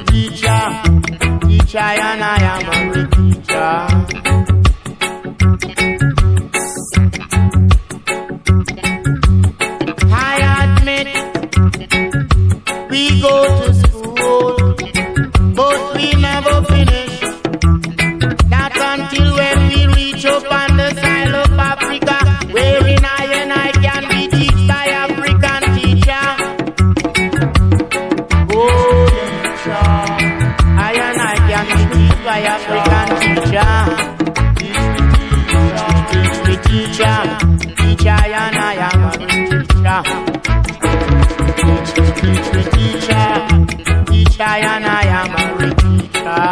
teacher. Teacher, and I am a great teacher. We go to school, but we never finish. Not until when we reach up on the soil of Africa, wherein I can be taught by African teacher. Oh, teacher, I can be taught by African teacher. Teach me, teacher, teacher, and I am a teacher. Teach me, teacher, teacher, and I am a great teacher.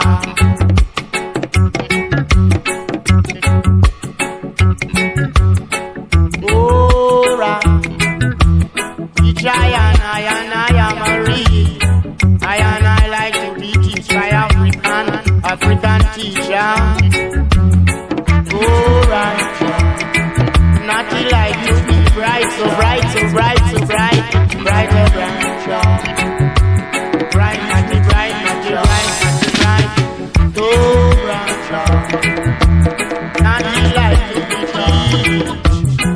Oh, teacher, and I am a real. I like to be taught by African teacher. Oh, not like to be bright, so bright, so bright, so bright. Bright, oh, bright, bright, not the bright, not the bright, not the bright, so bright, not the light to be teach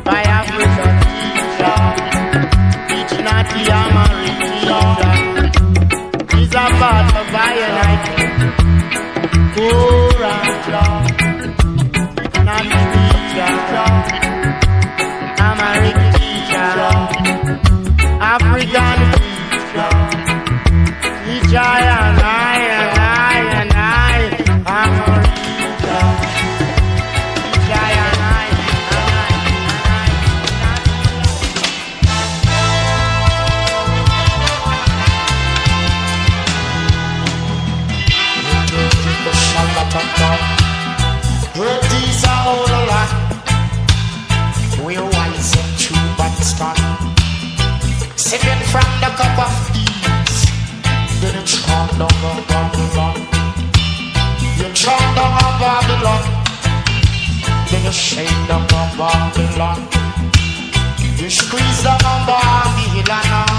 by African teacher, teach not the Amari teacher, is a part of violence, so bright, not the teacher, Amari teacher. African teacher, teacher, and I, I'm a teacher, teacher, and I. These are all a lot. We once in true but strong. Sipping from the cup of peace, then you chant down on Babylon. You chant down on Babylon, then you shake down on Babylon. You squeeze down on Babylon.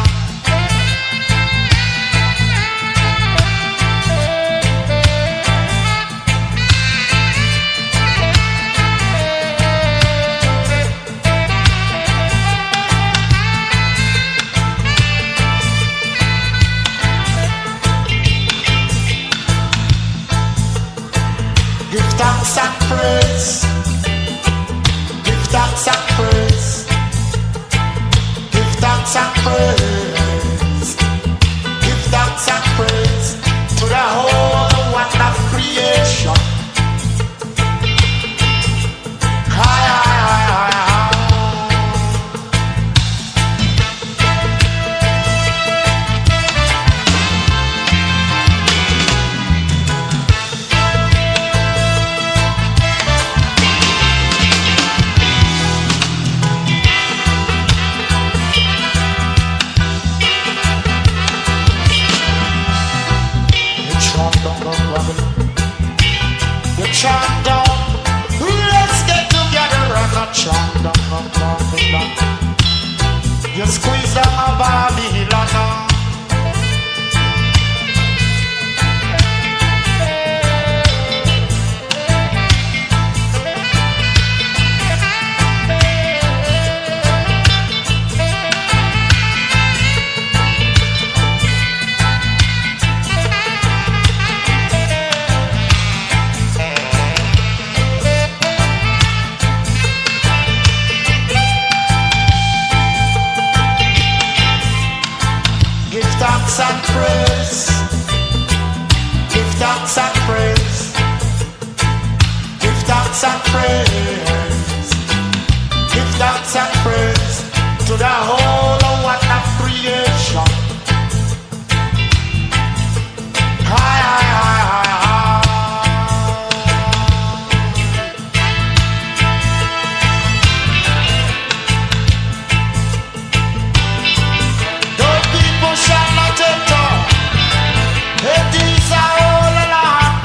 Give thanks and praise. Give thanks and praise. Give thanks and praise. Give thanks and praise to the whole one of creation. Chant down, let's get together and chant down, Babylon. You squeeze down a Babylon. Thanks and praise. Give thanks and praise. Give thanks and praise. Give thanks and praise to the whole one of creation. Those people shall not enter. These are all alive.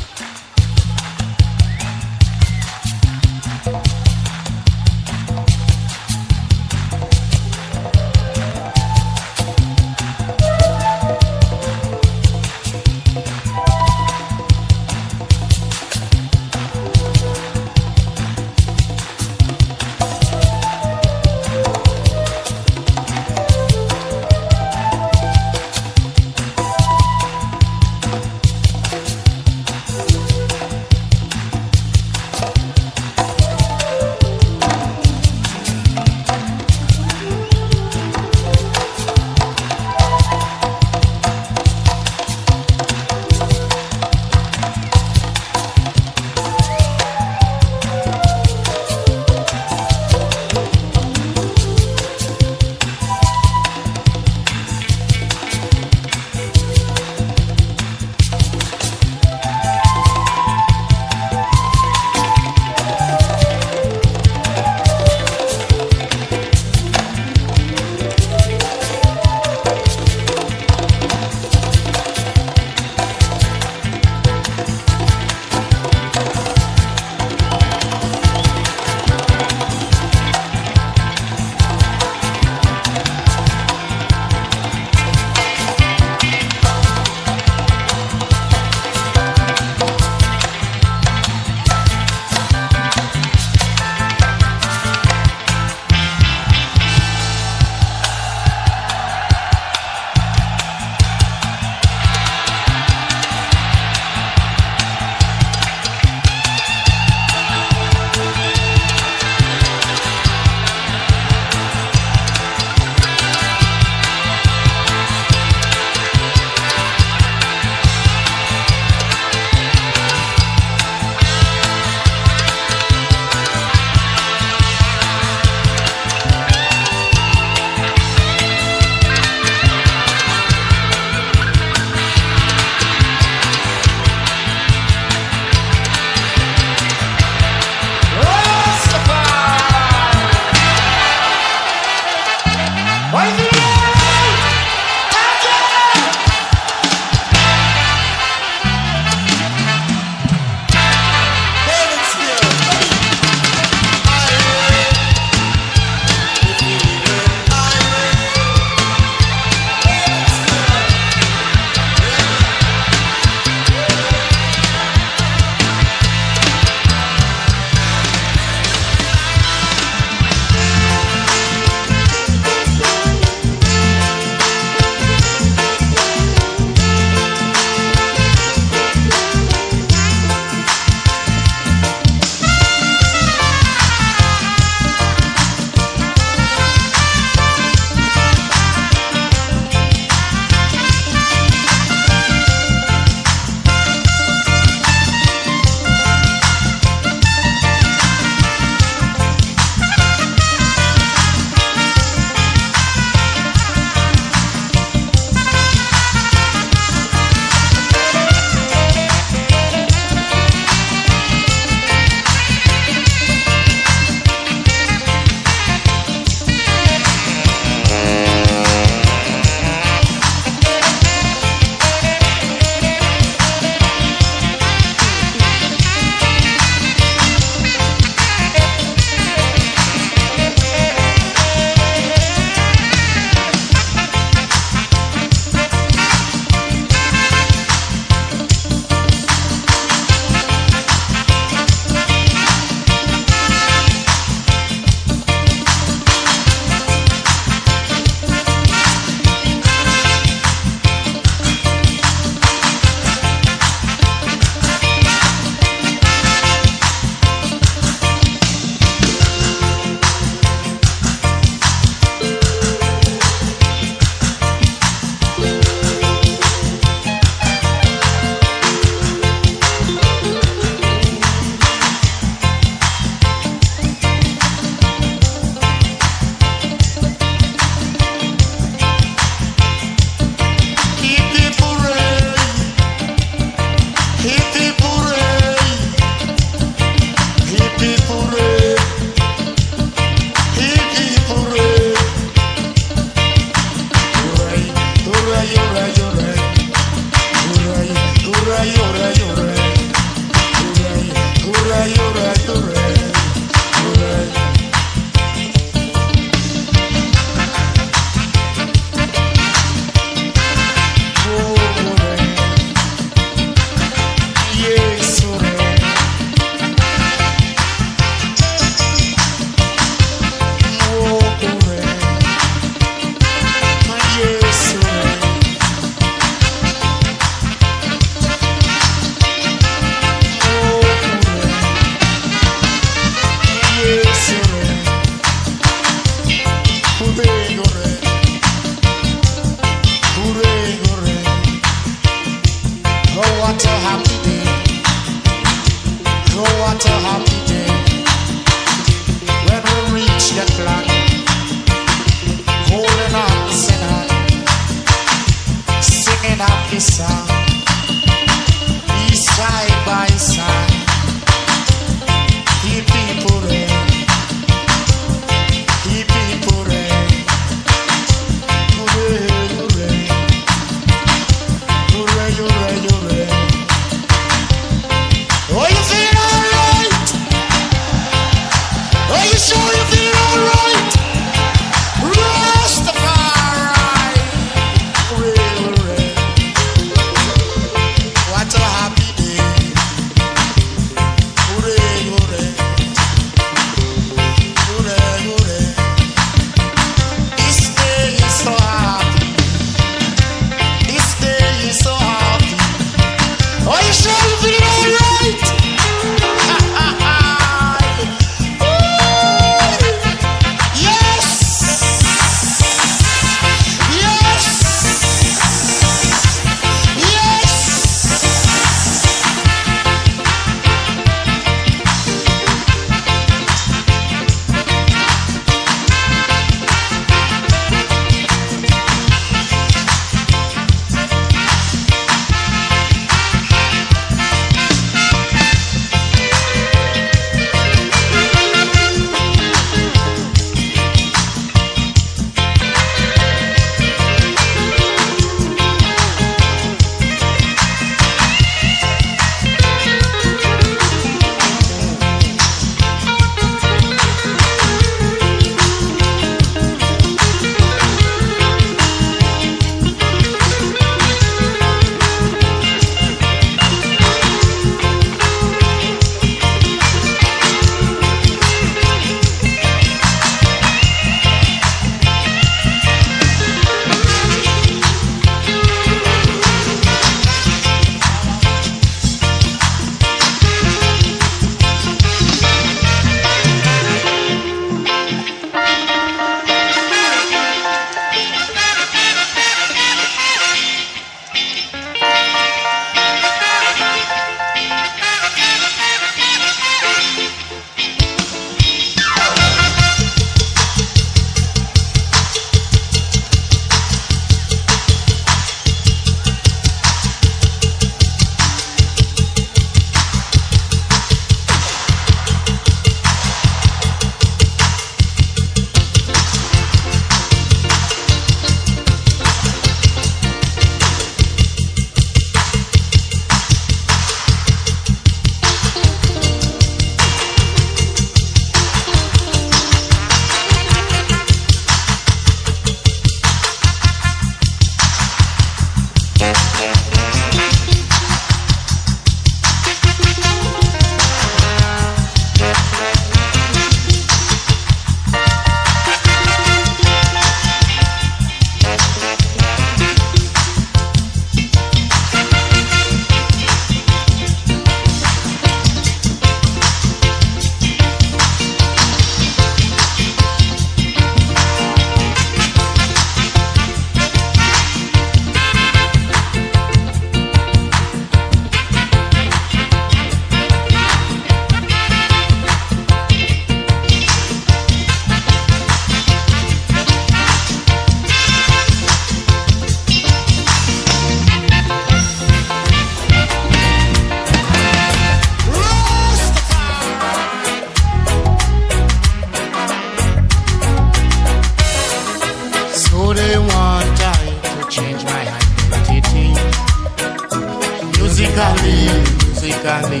musically, musically,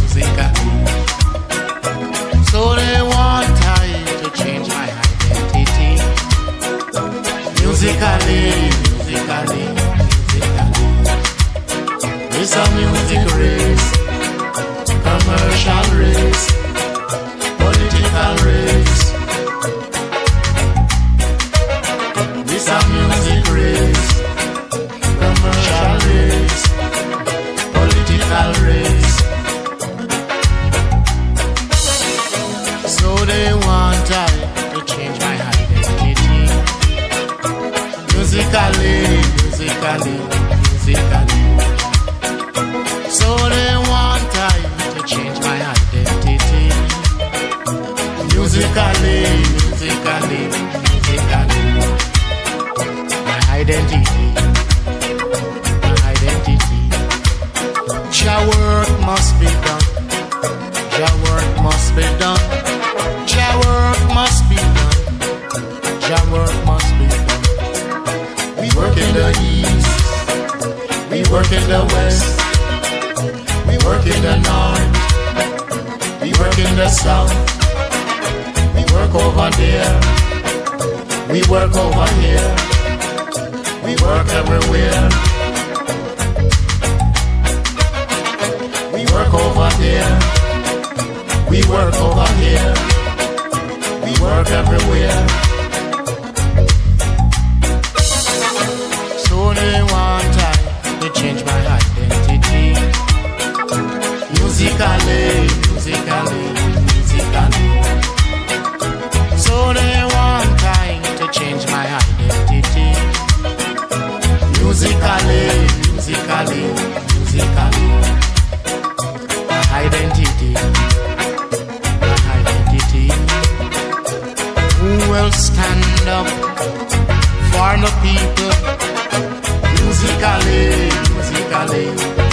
musically. So they want I to change my identity. Musically, musically, musically. It's a music race, commercial race, political race. It's a music race, commercial race, political race. So they want I to change my identity. Musically, musically, musically. So they want I to change my identity. Musically, musically, musically. My identity, my identity. Your work must be done. Your work must be done. Your work must be done. Your work must be done. We work in the east. We work in the west. We work in the north. We work in the south. We work over there. We work over here. We work everywhere. We work over there. We work over here. We work everywhere. So they want I to change my identity. Musically, musically, musically. So they want I to change my identity. Musically, musically, musically. My identity, my identity. Who will stand up for the people? Musically, musically,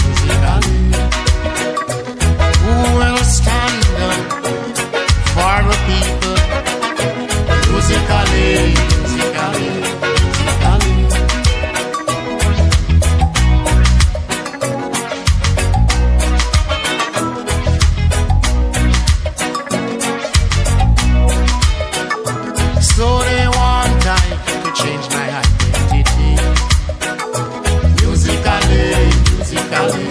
musically. Who will stand up for the people? Musically, musically, musically. So they want I to change my identity. Musically, musically,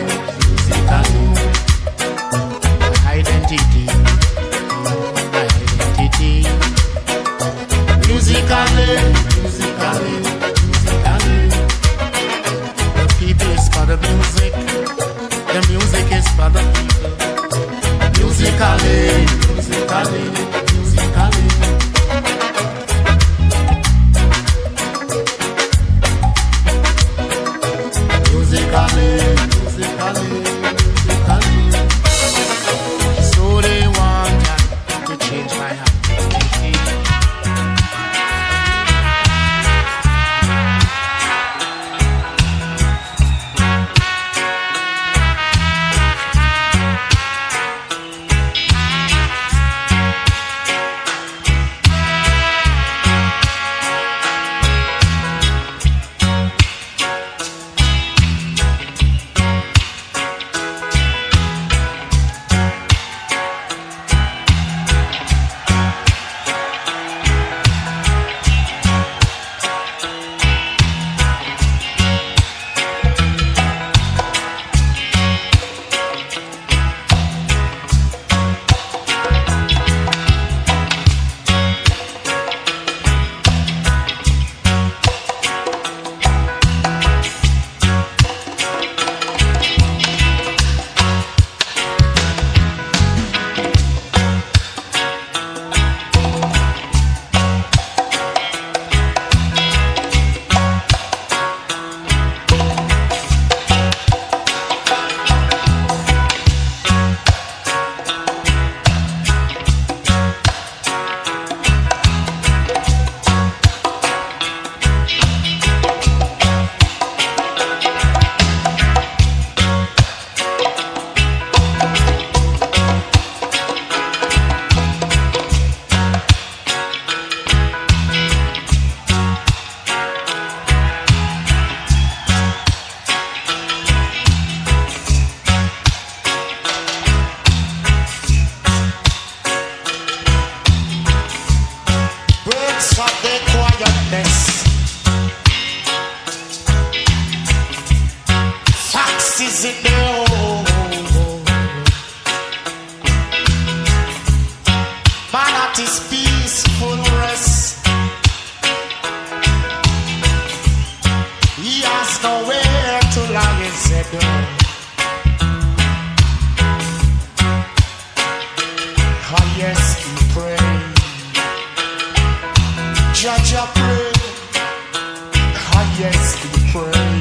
Judge a pray. Ah, yes, we pray.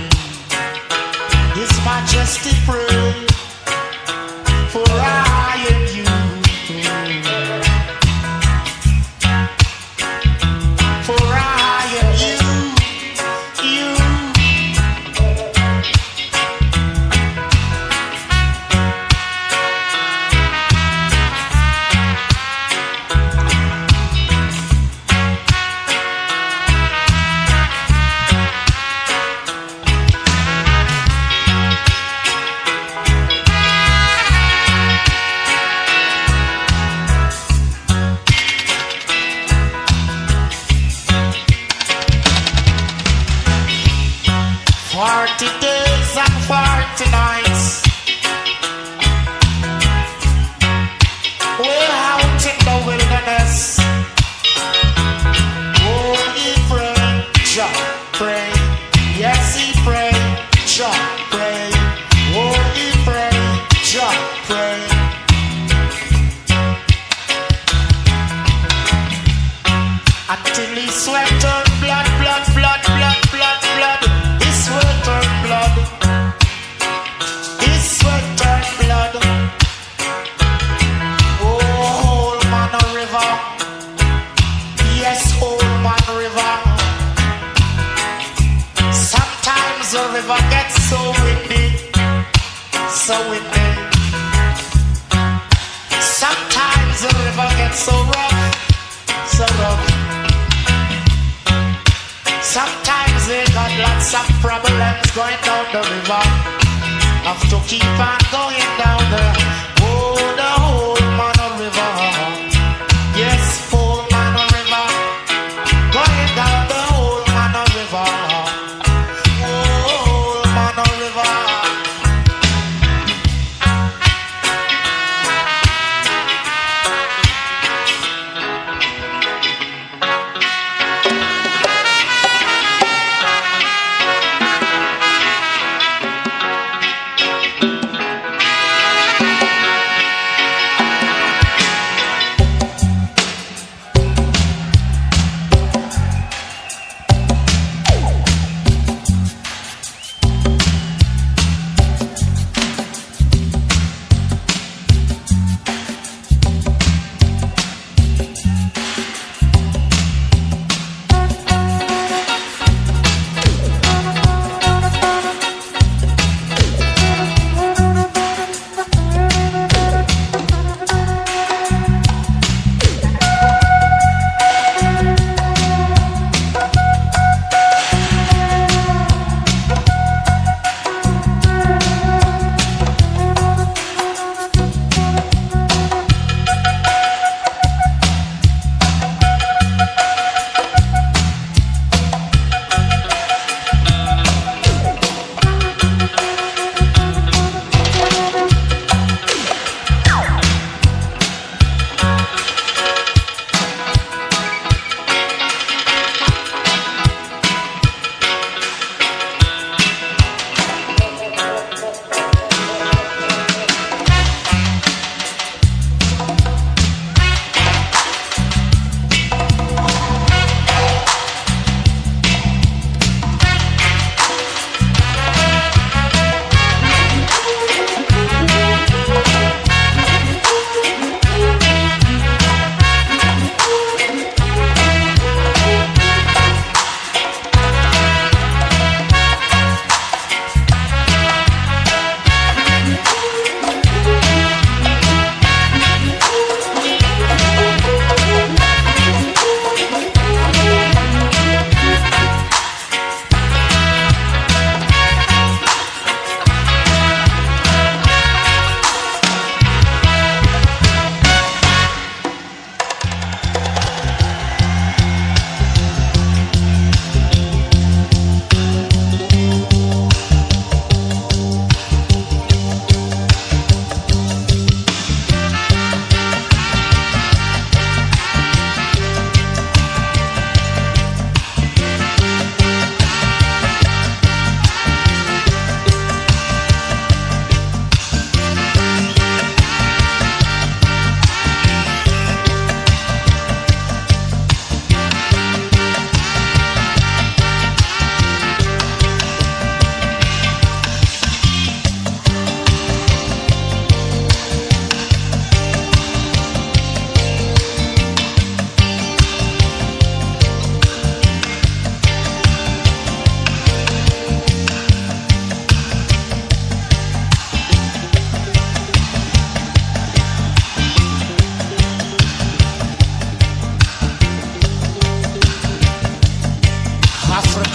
His Majesty pray for I and you. For I and you.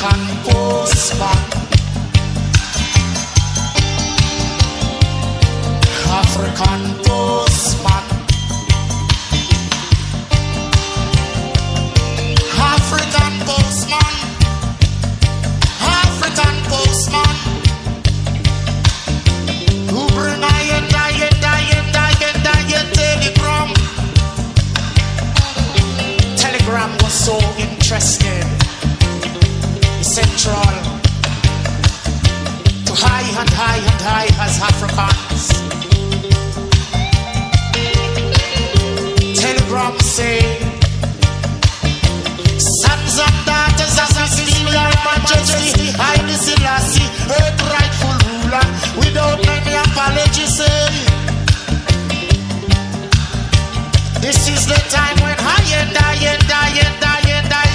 African postman, African postman, African postman, African postman, who bring iron, telegram. Telegram was so interested, central to high and high and high as Africans. Telegram say, sons and daughters of His Imperial Majesty Haile Selassie, earth rightful ruler, without any apology say, this is the time when I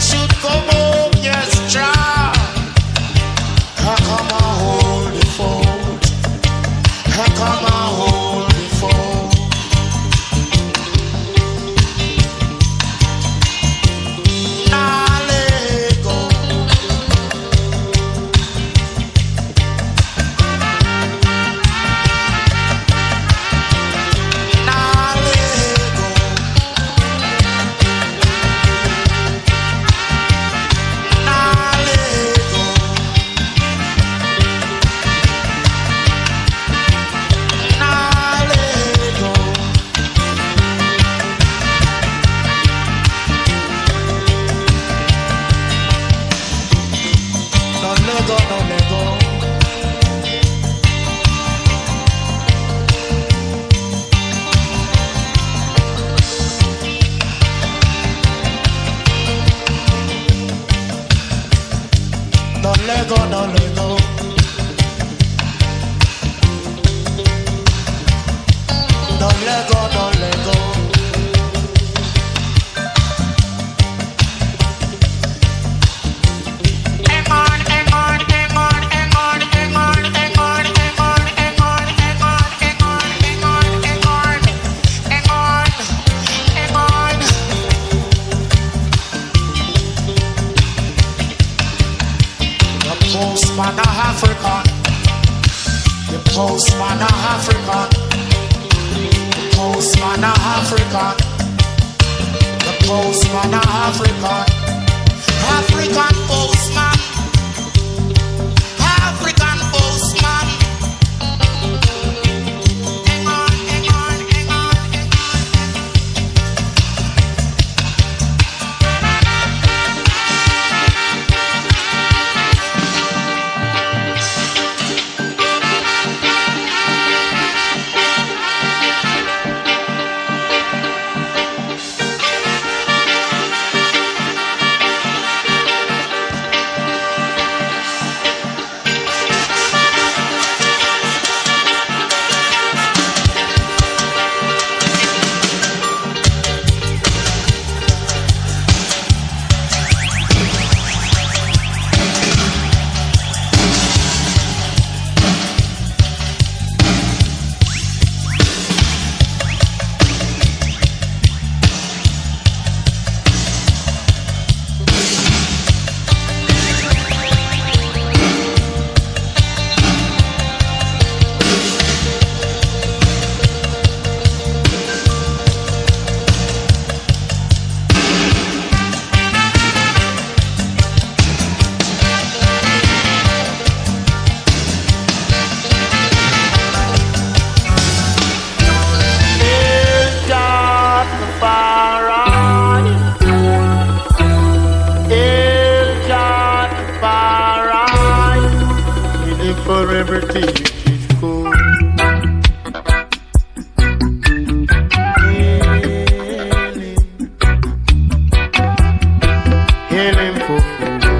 should come home, yes, child. Come on, hold the fort. Come on, hold the fort. Nah, let go. Nah, let go. Nah, let go. Nah, let go. Don't let go, don't let go. Don't let go, don't let go. Don't let go, don't let go. Hang on, hang on, hang on, hang on, hang on, hang on, hang on, hang on, hang on, hang on, hang on, hang on, hang on, hang on. The postman of African. The postman of African. The postman of African. The postman of African. African postman. African postman. Hang on, hang on, hang on, hang for everything is cool. Hail him for food.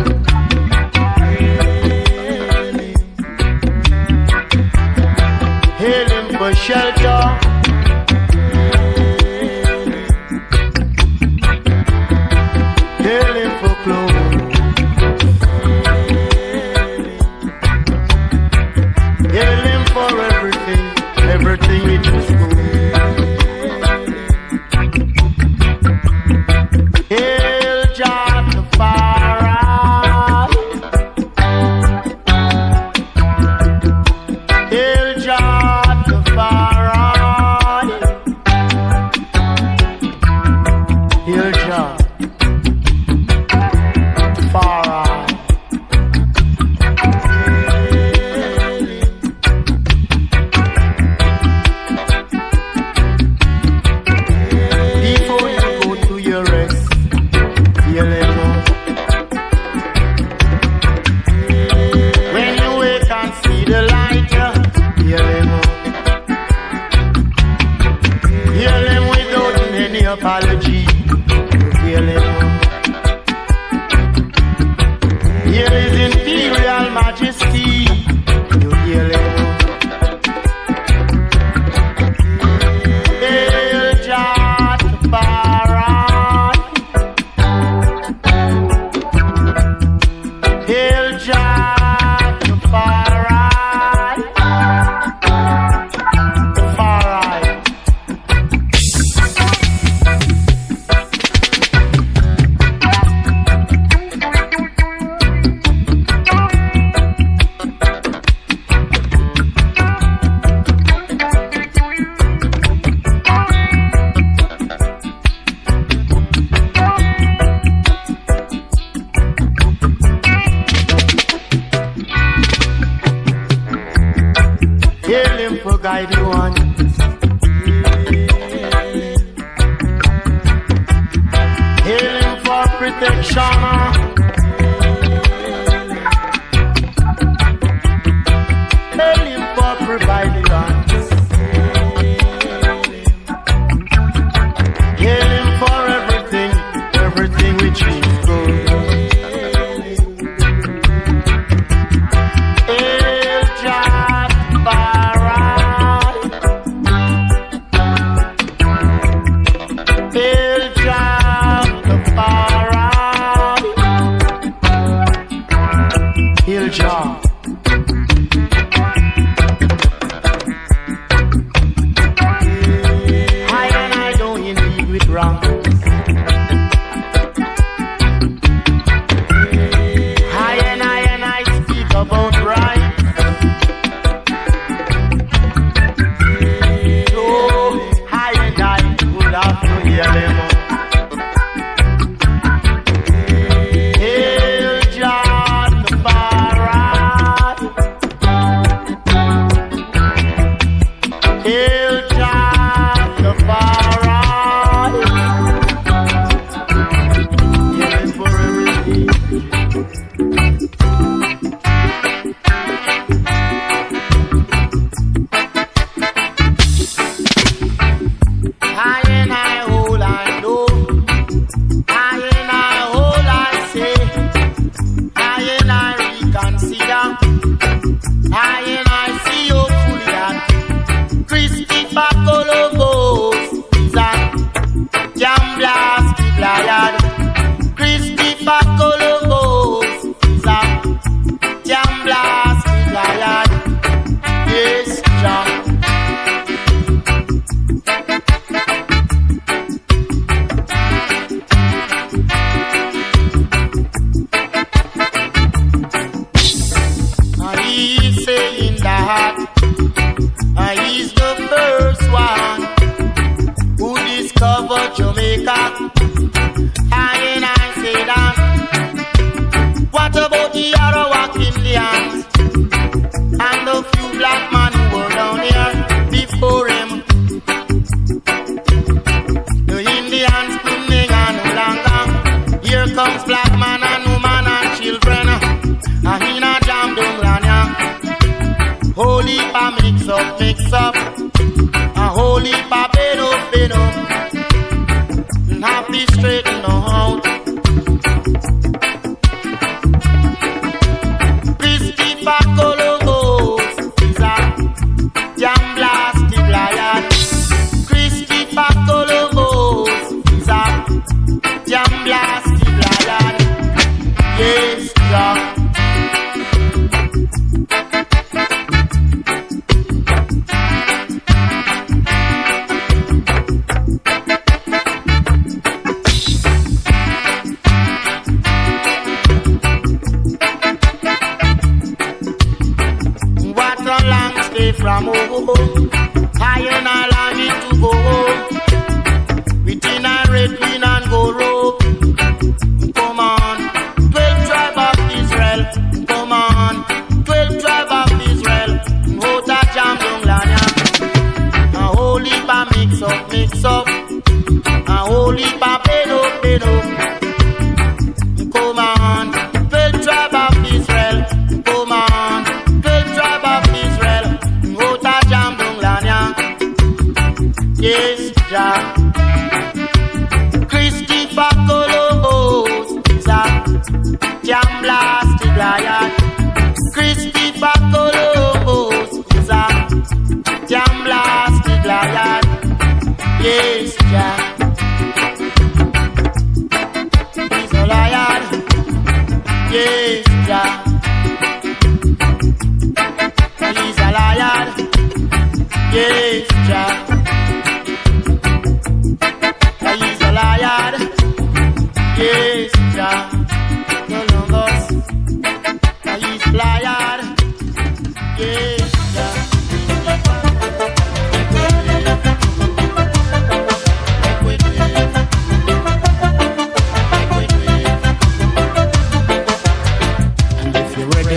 Hail him for shelter. Hail him for clothes. Hail him for everything, everything it is good. Hail Jah the Pharaoh. mighty one. Hail him for protection. Hail him for providing us. Hail him for everything, everything which is good. El Jabbarai, El Jabbarai, El Jabbarai.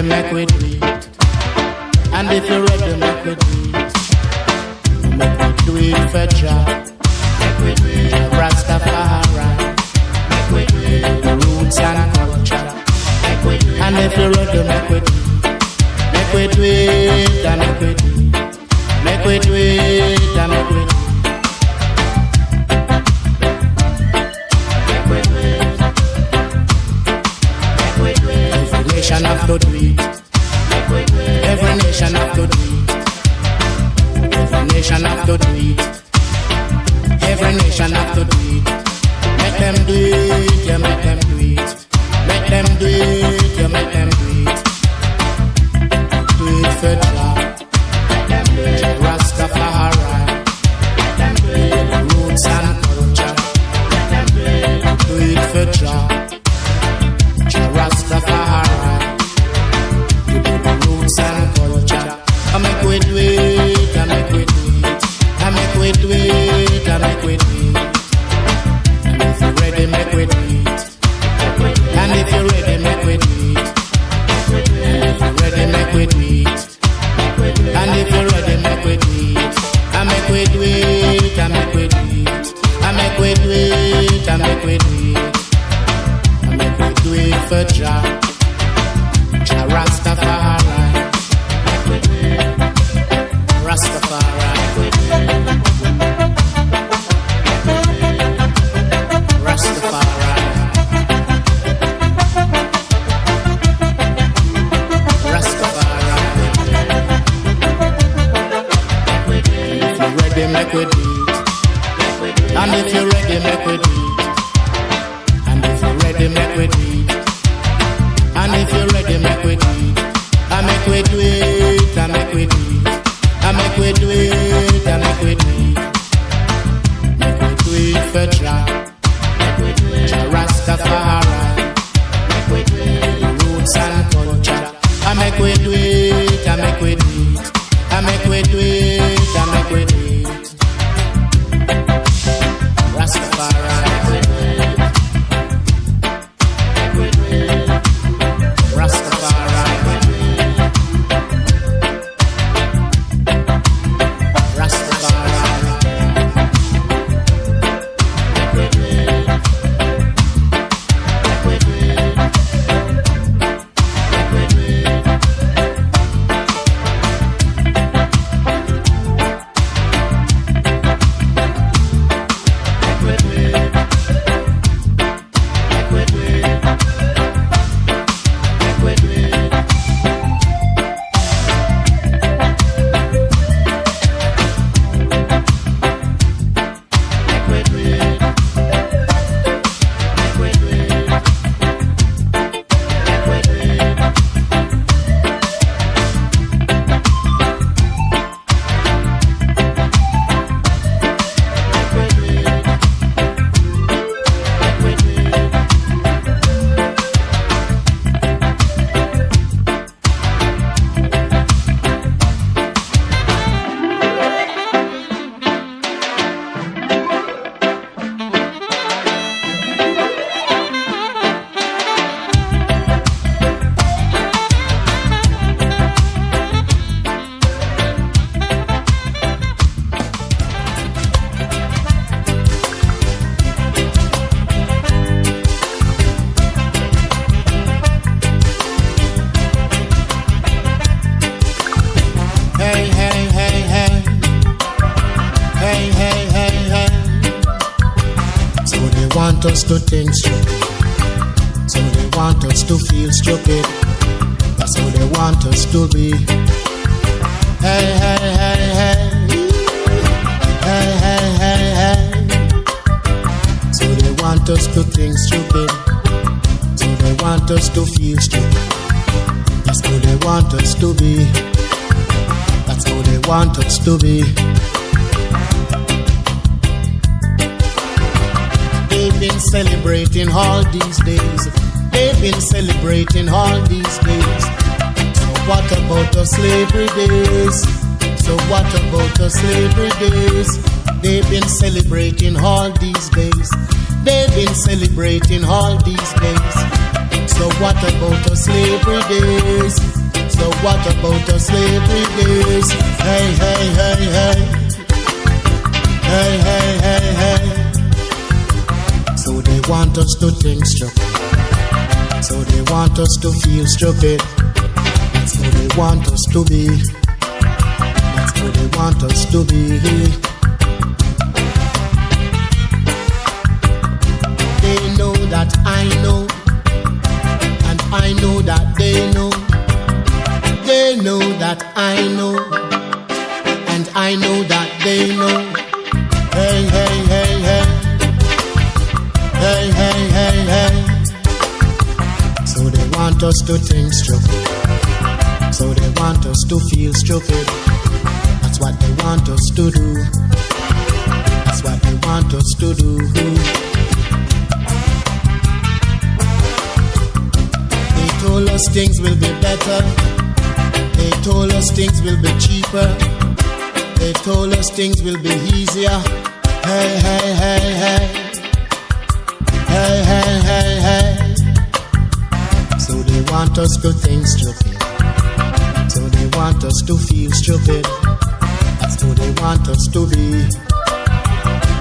Make we do it. And if you're ready, make we do it. if you're ready, make we do it. Make we do it, and make we do it. Make we do it, and make we do it. Make we do it. Make we do it. Every nation have to do it. Make we do it. Every nation have to do it. Every nation have to do it. Every nation have to do it. Make them do it, yeah, make them do it. Make them do it, yeah, make them do it. Do it for Jah. Make them do it. Rastafari. Make them do it. Roots and culture. Make them do it. Do it for Jah. Rastafari. You do the roots and culture. I make we do it, I make we do it. I make we do it, I make we do it. And if you're ready, make we do it. And if you're ready, make we do it. And if you're ready, make we do it. And if you're ready, make we do it. I make we do it, I make we do it. I make we do it, I make we do it. I make we do it for Jah. Jah Rastafari. Rastafari. Rastafari. Rastafari. If you're ready, make we do it. And if you're ready, make we do it. And if you're ready, make we do it. And if you're ready, make we do it. I make we do it, I make we do it. I make we do it, I make we do it. Make we do it for Jah. Make we do it. Jah Rastafari. Make we do it. Roots and culture. I make we do it, I make we do it. I make we do it, I make we do it. Rastafari. Rastafari. want us to think stupid. So they want us to feel stupid. That's how they want us to be. Hey, hey, hey, hey. Hey, hey, hey, hey. So they want us to think stupid. So they want us to feel stupid. That's how they want us to be. That's how they want us to be. They've been celebrating all these days. They've been celebrating all these days. So what about the slavery days? So what about the slavery days? They've been celebrating all these days. They've been celebrating all these days. So what about the slavery days? So what about the slavery days? Hey, hey, hey, hey. Hey, hey, hey, hey. So they want us to think stupid. So they want us to feel stupid. That's how they want us to be. That's how they want us to be. They know that I know, and I know that they know. They know that I know, and I know that they know. Hey, hey, hey, hey. Hey, hey, hey, hey. So they want us to think stupid. So they want us to feel stupid. That's what they want us to do. That's what they want us to do. They told us things will be better. They told us things will be cheaper. They told us things will be easier. Hey, hey, hey, hey. Hey, hey, hey, hey. So they want us to think stupid. So they want us to feel stupid. That's who they want us to be.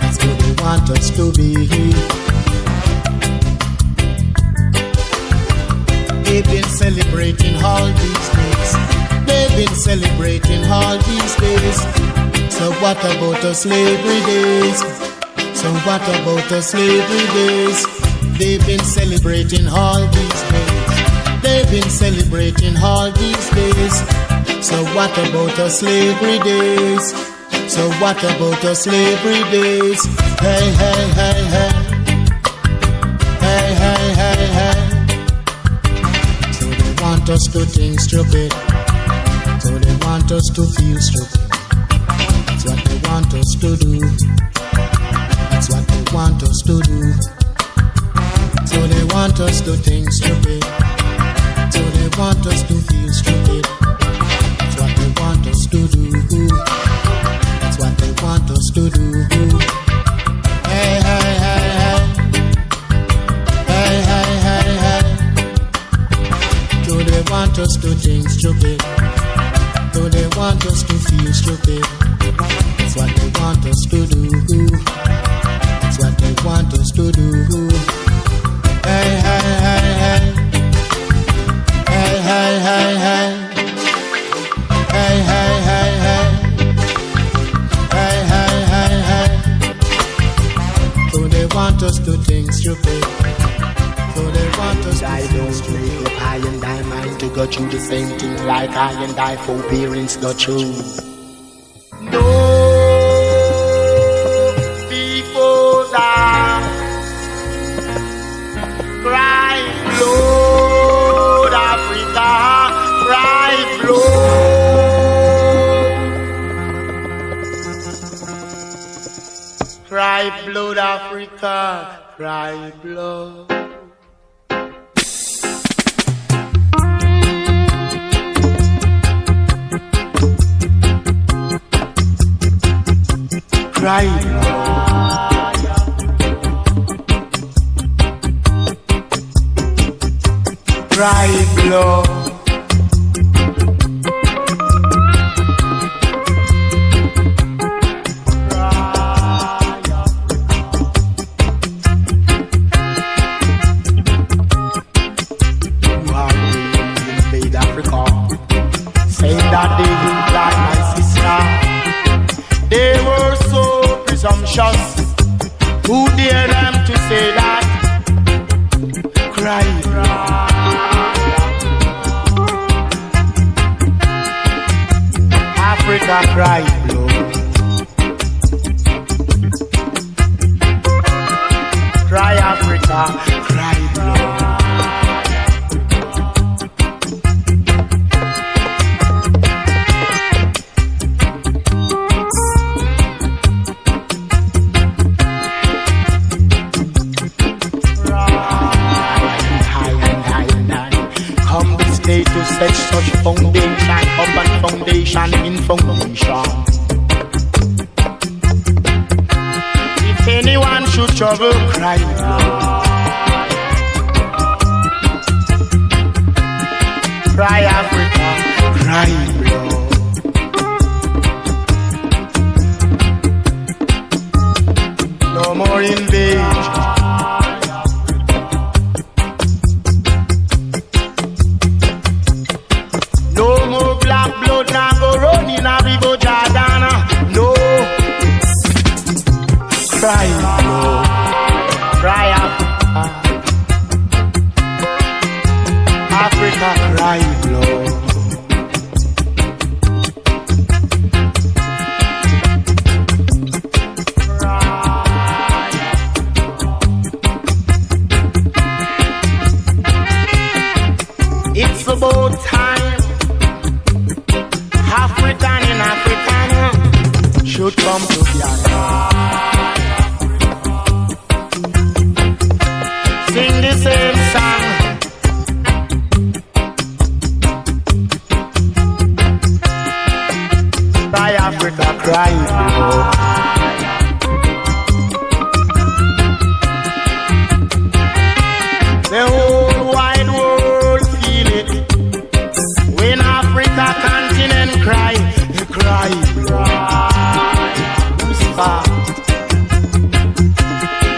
That's who they want us to be. They've been celebrating all these days. They've been celebrating all these days. So what about the slavery days? So what about the slavery days? They've been celebrating all these days. They've been celebrating all these days. So what about the slavery days? So what about the slavery days? Hey, hey, hey, hey. Hey, hey, hey, hey. So they want us to think stupid. So they want us to feel stupid. That's what they want us to do. That's what they want us to do. So they want us to think stupid. So they want us to feel stupid. That's what they want us to do. That's what they want us to do. Hey, hey, hey, hey. Hey, hey, hey, hey. So they want us to think stupid. So they want us to feel stupid. That's what they want us to do. That's what they want us to do. Hey, hey, hey, hey. Hey, hey, hey, hey. Hey, hey, hey, hey. Hey, hey, hey, hey. So they want us to think stupid. So they want us to think stupid. I and I mind to go through the same thing like I and I forbearance go through. No, before that. Cry blood, Africa, cry blood. Cry blood, Africa, cry blood. Cry blood. Cry blood. Invade Africa, saying that they will like my sister. They were so presumptuous. Who dare them to say that? Cry blood. Africa cry blood. Cry Africa, cry blood. Come this day to set such foundation upon foundation in foundation. If anyone should trouble, cry blood. Cry Africa, cry blood. No more invasion. about time. African and African should come together. Sing the same song. Cry Africa, cry. The whole wide world feel it. When Africa continent cry, they cry.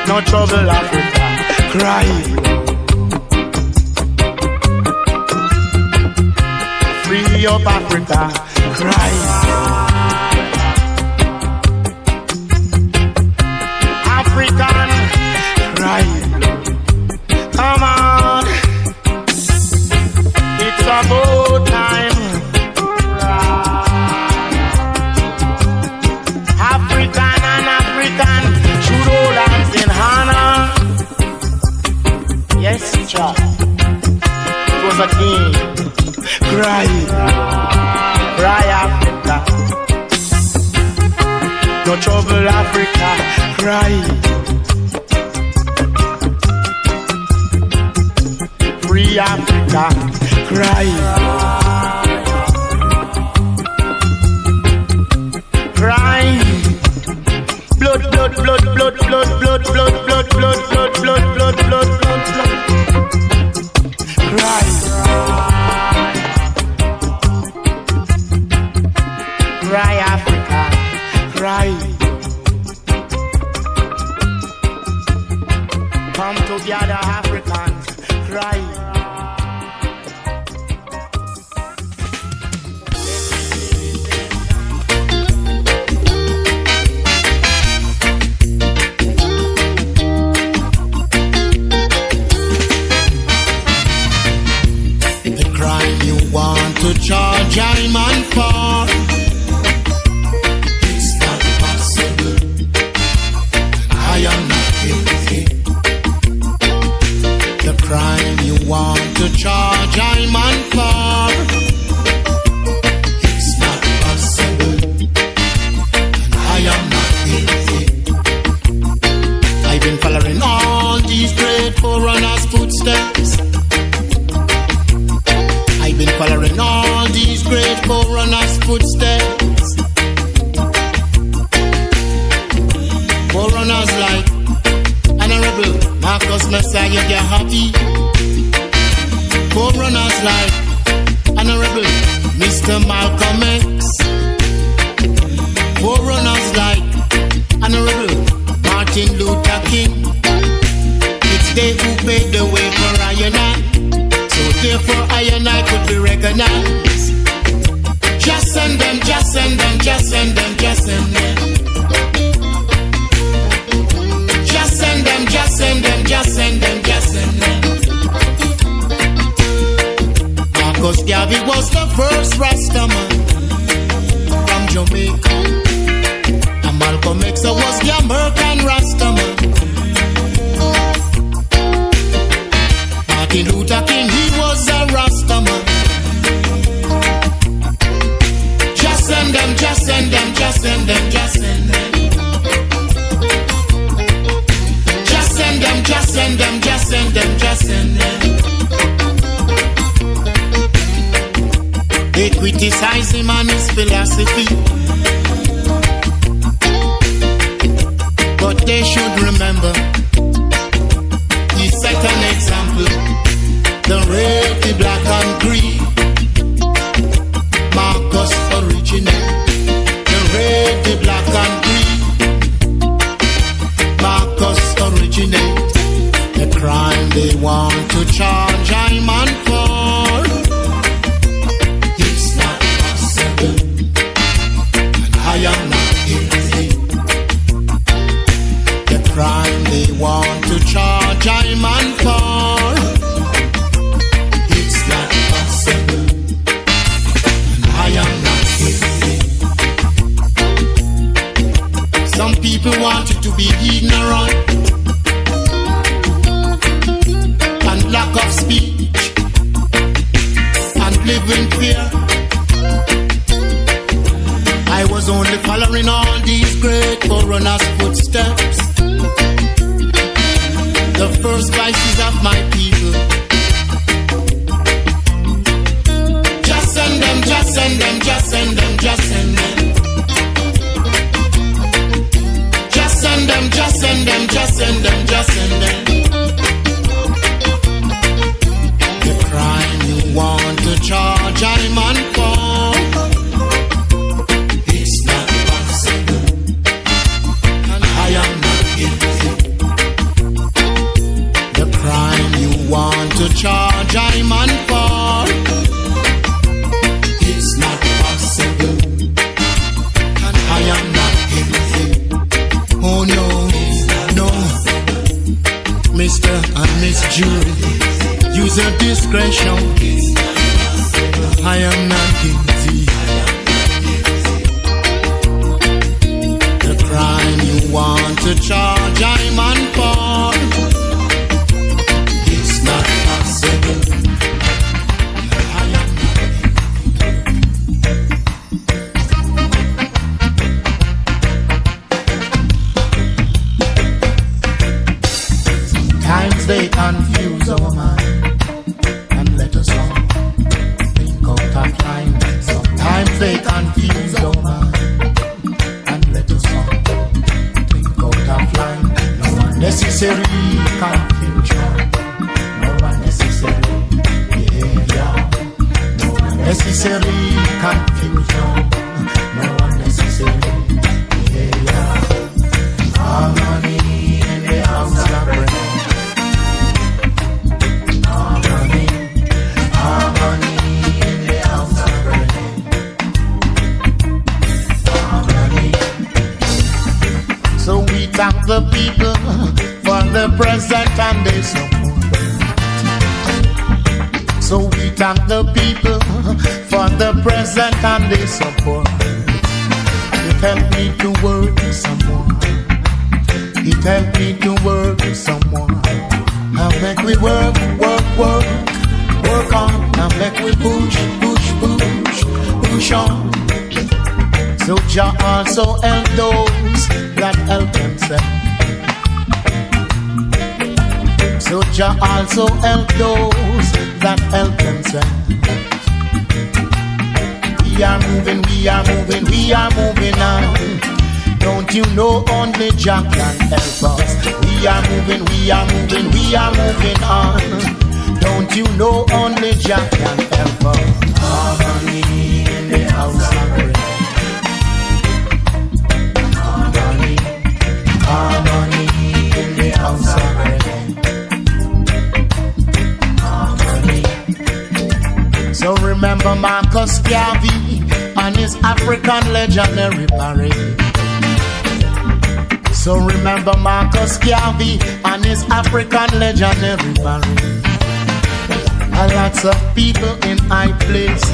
No trouble, Africa, cry. Free up, Africa, cry. African, cry. Come on, it's about time. African and African should hold hands in honor. Yes, child. It was a king. Cry, cry, Africa. No trouble, Africa. Cry. Free Africa, cry. Cry. Blood, blood, blood, blood, blood, blood, blood, blood, blood, blood, blood, blood, blood, blood, blood. Cry. Cry, Africa, cry. Come together, Africans, cry. The crime you want to charge I'm on for, it's not possible. I am not guilty. The crime you want to charge I'm on for, it's not possible. I am not guilty. I've been following all these great forerunners' footsteps. I've been following all these great forerunners' footsteps. Forerunners like Honorable Marcus Messiah Gahavi. Forerunners like Honorable Mr. Malcolm X. Forerunners like Honorable Martin Luther King. It's they who paved the way for I and I. So therefore I and I could be recognized. Just send them, just send them, just send them, just send them. Just send them, just send them, just send them, just send them. Marcus Garvey was the first Rastaman from Jamaica. And Malcolm X was the American Rastaman. Martin Luther King, he was a Rastaman. Just send them, just send them, just send them, just send them. Just send them, just send them, just send them, just send them. They criticize him and his philosophy, but they should remember he set an example. The red, the black and green, Marcus originate. The red, the black and green, Marcus originate. The crime they want to charge I'm on for, it's not possible, and I am not guilty. The crime they want to charge I'm on for, it's not possible, and I am not guilty. Some people want you to be ignorant and lack of speech. charge I'm on for. It's not possible, and I am not guilty. Oh no, no, Mr. and Miss Jury, use your discretion. I am not guilty. The crime you want to charge I'm on for. It's not possible. I am Sometimes they confuse our mind and let us all think out of line. Sometimes they confuse our mind and let us all think out of line. No unnecessary confusion, no unnecessary behavior, no unnecessary confusion, no unnecessary behavior. Harmony in the house of prayer. Harmony, harmony in the house of prayer. Harmony. So we thank the people for the present and their support. So we thank the people for the present and their support. It helped me to work some more. It helped me to work some more. Now make we work, work, work, work on. Now make we push, push, push, push on. So Jah also help those that help themselves. So Jah also help those that help themselves. We are moving, we are moving, we are moving on. Don't you know only Jah can help us? We are moving, we are moving, we are moving on. Don't you know only Jah can help us? Harmony in the house of prayer. Harmony, harmony in the house of prayer. Harmony. So remember Marcus Garvey and his African legendary parade. So remember Marcus Garvey and his African legendary parade. A lots of people in high places.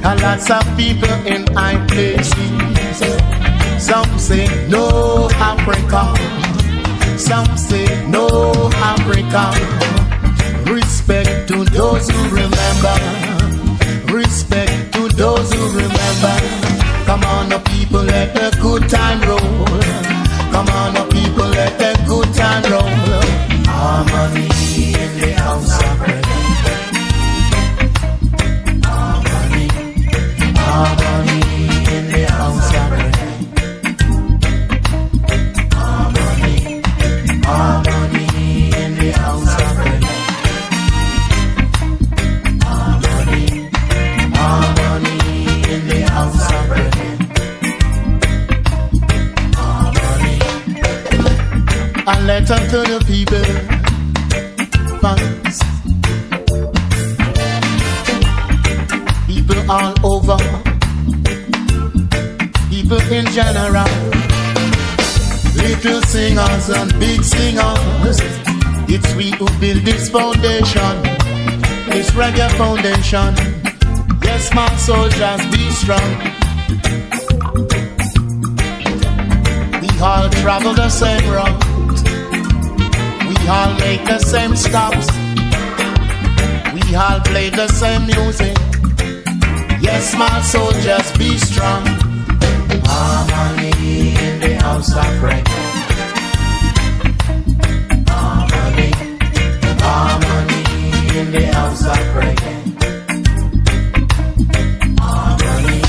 A lots of people in high places. Some say no Africa. Some say no Africa. Respect to those who remember. Respect to those who remember. Come on, the people, let the good time roll. Come on, the people, let the good time roll. Harmony in the house of prayer. Harmony, harmony in the house of prayer. Harmony, harmony in the house of prayer. Harmony, harmony in the house of prayer. A letter to the people, fans, people all over, people in general, little singers and big singers. It's we who build this foundation, this reggae foundation. Yes, my soldiers, be strong. We all travel the same road. We all make the same stops. We all play the same music. Yes, my soldiers, be strong. Harmony in the house of prayer. Harmony, harmony in the house of prayer. Harmony,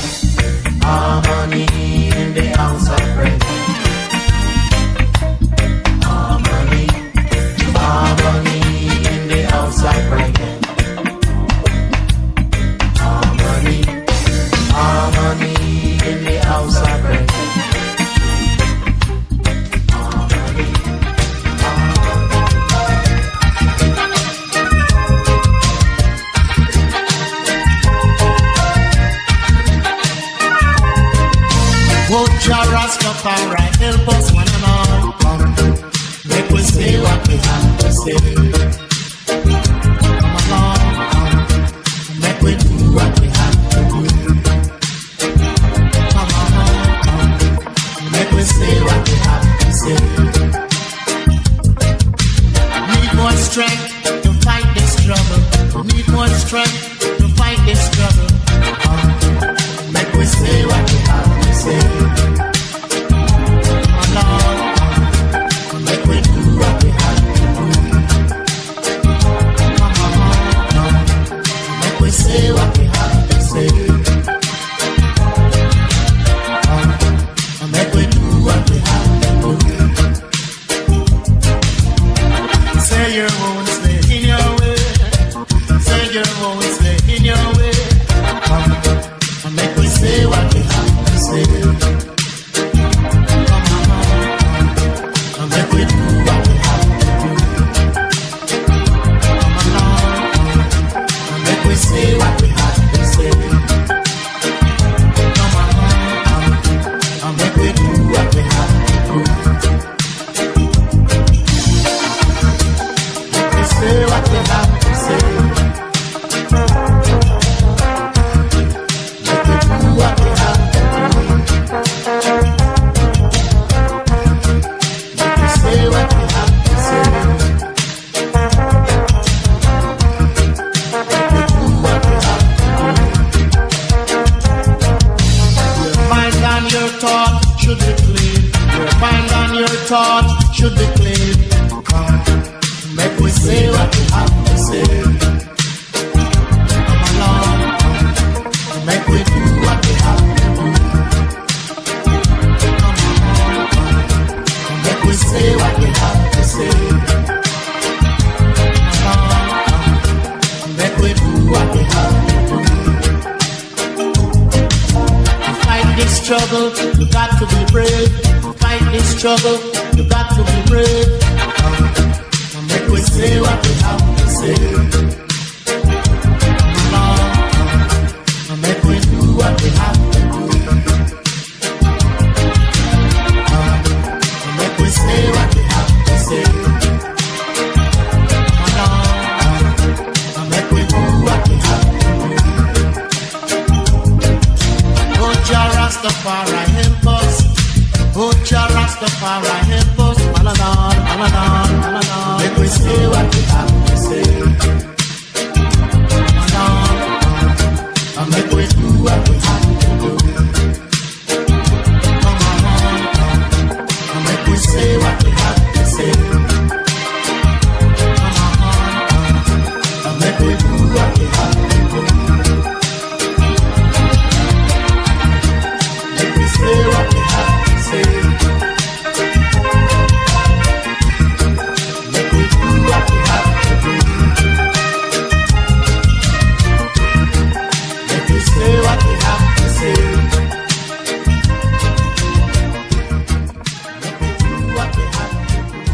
harmony in the house of prayer. Harmony, harmony in the house of prayer. Harmony, harmony in the house of prayer. much strength to fight this struggle. Make we say what we have to say. Oh Lord, make we do what we have to do. Make we say what we have to say. Make we do what we have to do. Say your own, stay in your way. Say your own, stay in your way. Make we say what we have to say. Make we do what we have to do. Make we say what we have to say. Make we do what we have to do. Make we say what we have to say. Thought should be clean. Make we say what we have to say. Come along, make we do what we have to do. Make we say what we have to say. Make we do what we have to do. To fight this struggle, you got to be brave. Fight this struggle, you got to be brave. Make we say what we have to say. Make we do what we have to do. Make we say what we have to say. Make we do what we have to do. Oh, Jah Rastafari, help us. Oh, Jah Rastafari, help us. Aladan, Aladan, Aladan. Make we say what we have to say. Aladan, make we do what we have to do. Make we say what we have to say. Make we do what we have to do. Make we say what we have to say. Make we do what we have to do. Make we say what we have to say. Make we do what we have to do.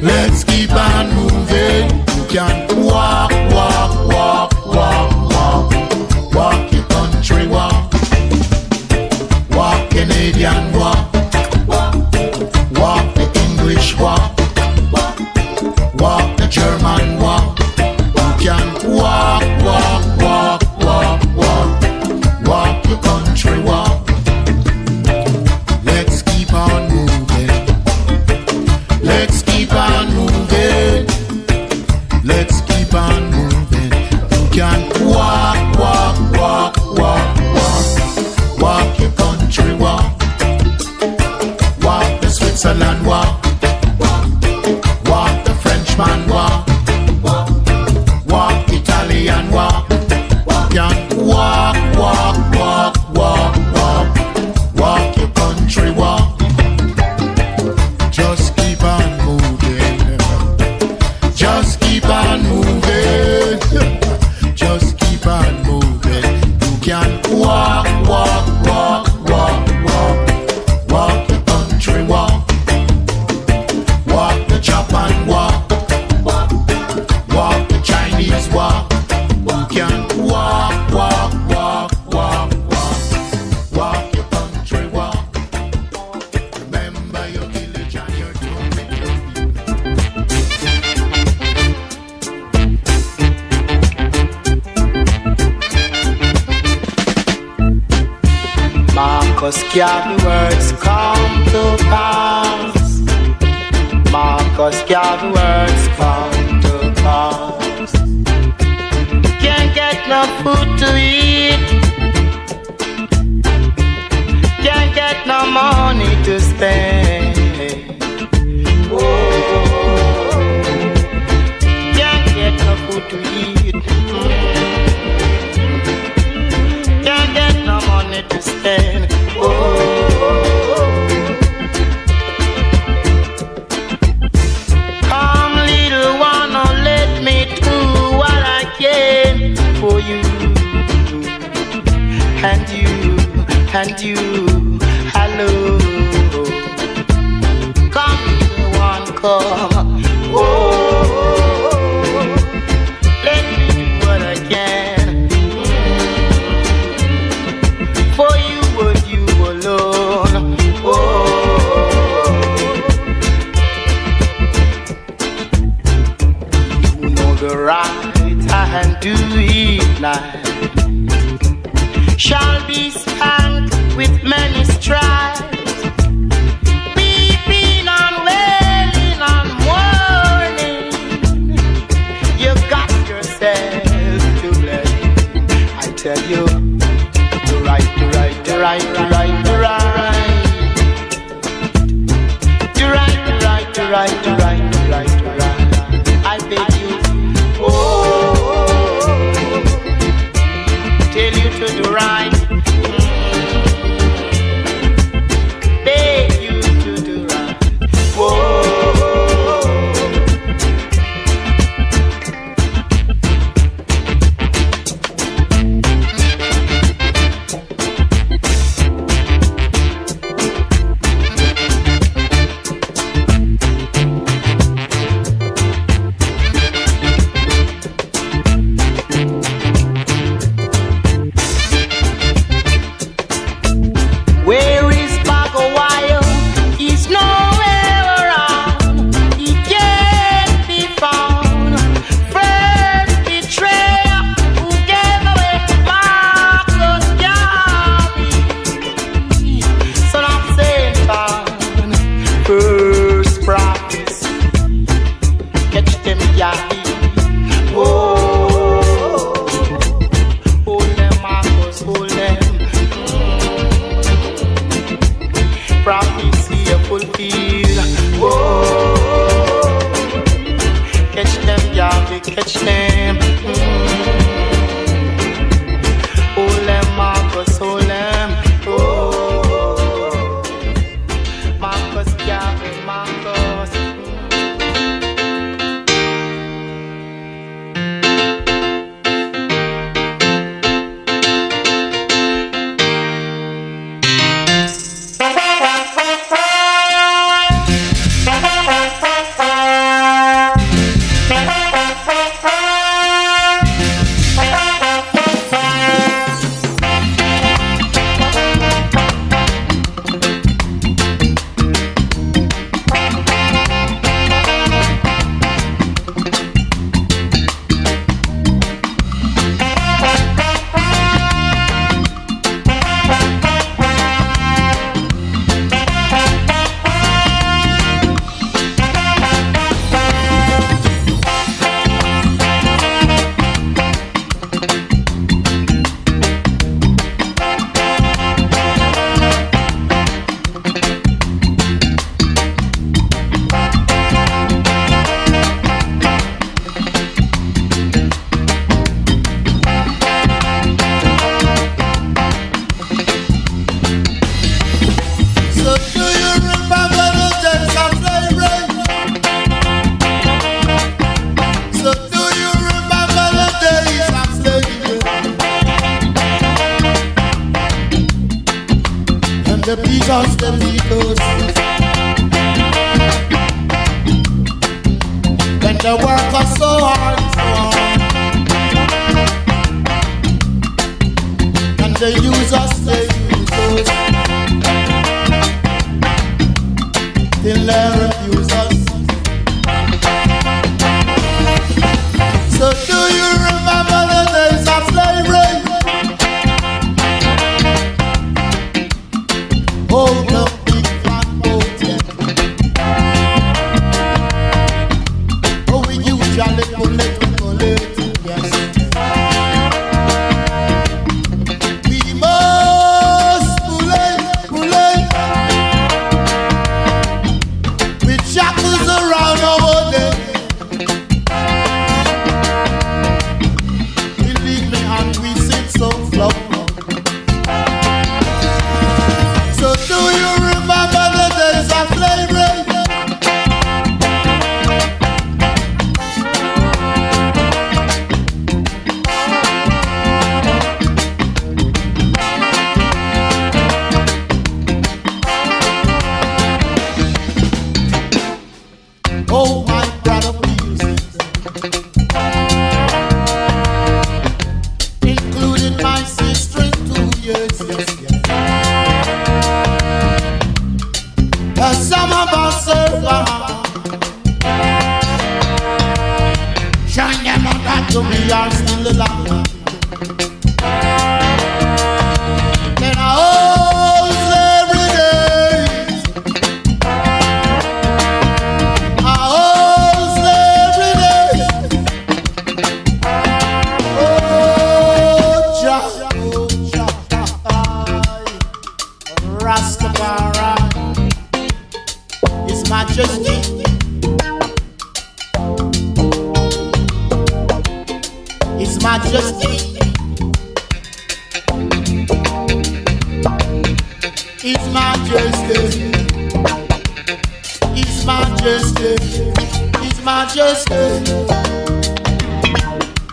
Let's keep on moving. You can walk, walk, walk, walk. Marcus Garvey words come to pass. Marcus Garvey words come to pass. Can't get no food to eat. Can't get no money to spend. Oh, can't get no food to eat. Can't get no money to spend. Come little one, oh, let me do what I can for you. And you, hello. Come little one, come. Oh, let me do what I can for you and you alone. Oh, you know the right hand do it now. Shall be spanked with many stripes, weeping and wailing and mourning. You got yourself to blame. I tell you, the right. I beg you, oh, tell you to do right. Beg you to do right. Whoa. Where is Bagawire? He's nowhere around. He can't be found. First betrayer who gave away Marcus Garvey, son of Satan. First prophets, catch them Garvey. Oh, hold them Marcus, hold them. Prophecy a fulfill. Oh, catch them, Yahweh, catch them. Hold them, Marcus, hold them. Oh, Marcus, Yahweh, Marcus. The Beatles, the Beatles. When the work was so hard, and they use us, they use us, till they refuse us. So do you remember the days of slavery? the land. Then I hold every day. I hold every day. Oh, Jah, Rastafari, His Majesty. His Majesty, His Majesty, His Majesty, His Majesty,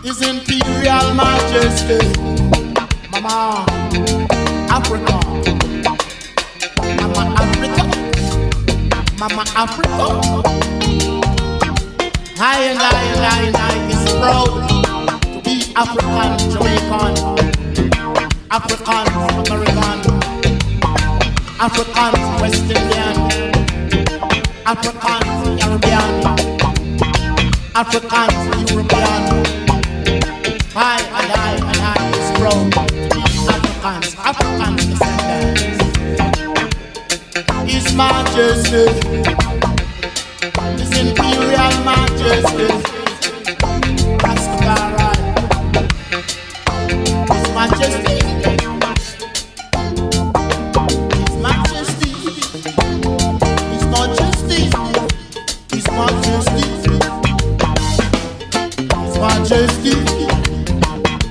His Imperial Majesty, Mama Africa, Mama Africa, Mama Africa. I is proud. African, Jamaican, African, American, African, West Indian, African, Caribbean, African, European. I is proud to be African descendants. His Majesty, His Imperial Majesty, Rastafari. Majesty, His Majesty, His Majesty, His Majesty, His Majesty,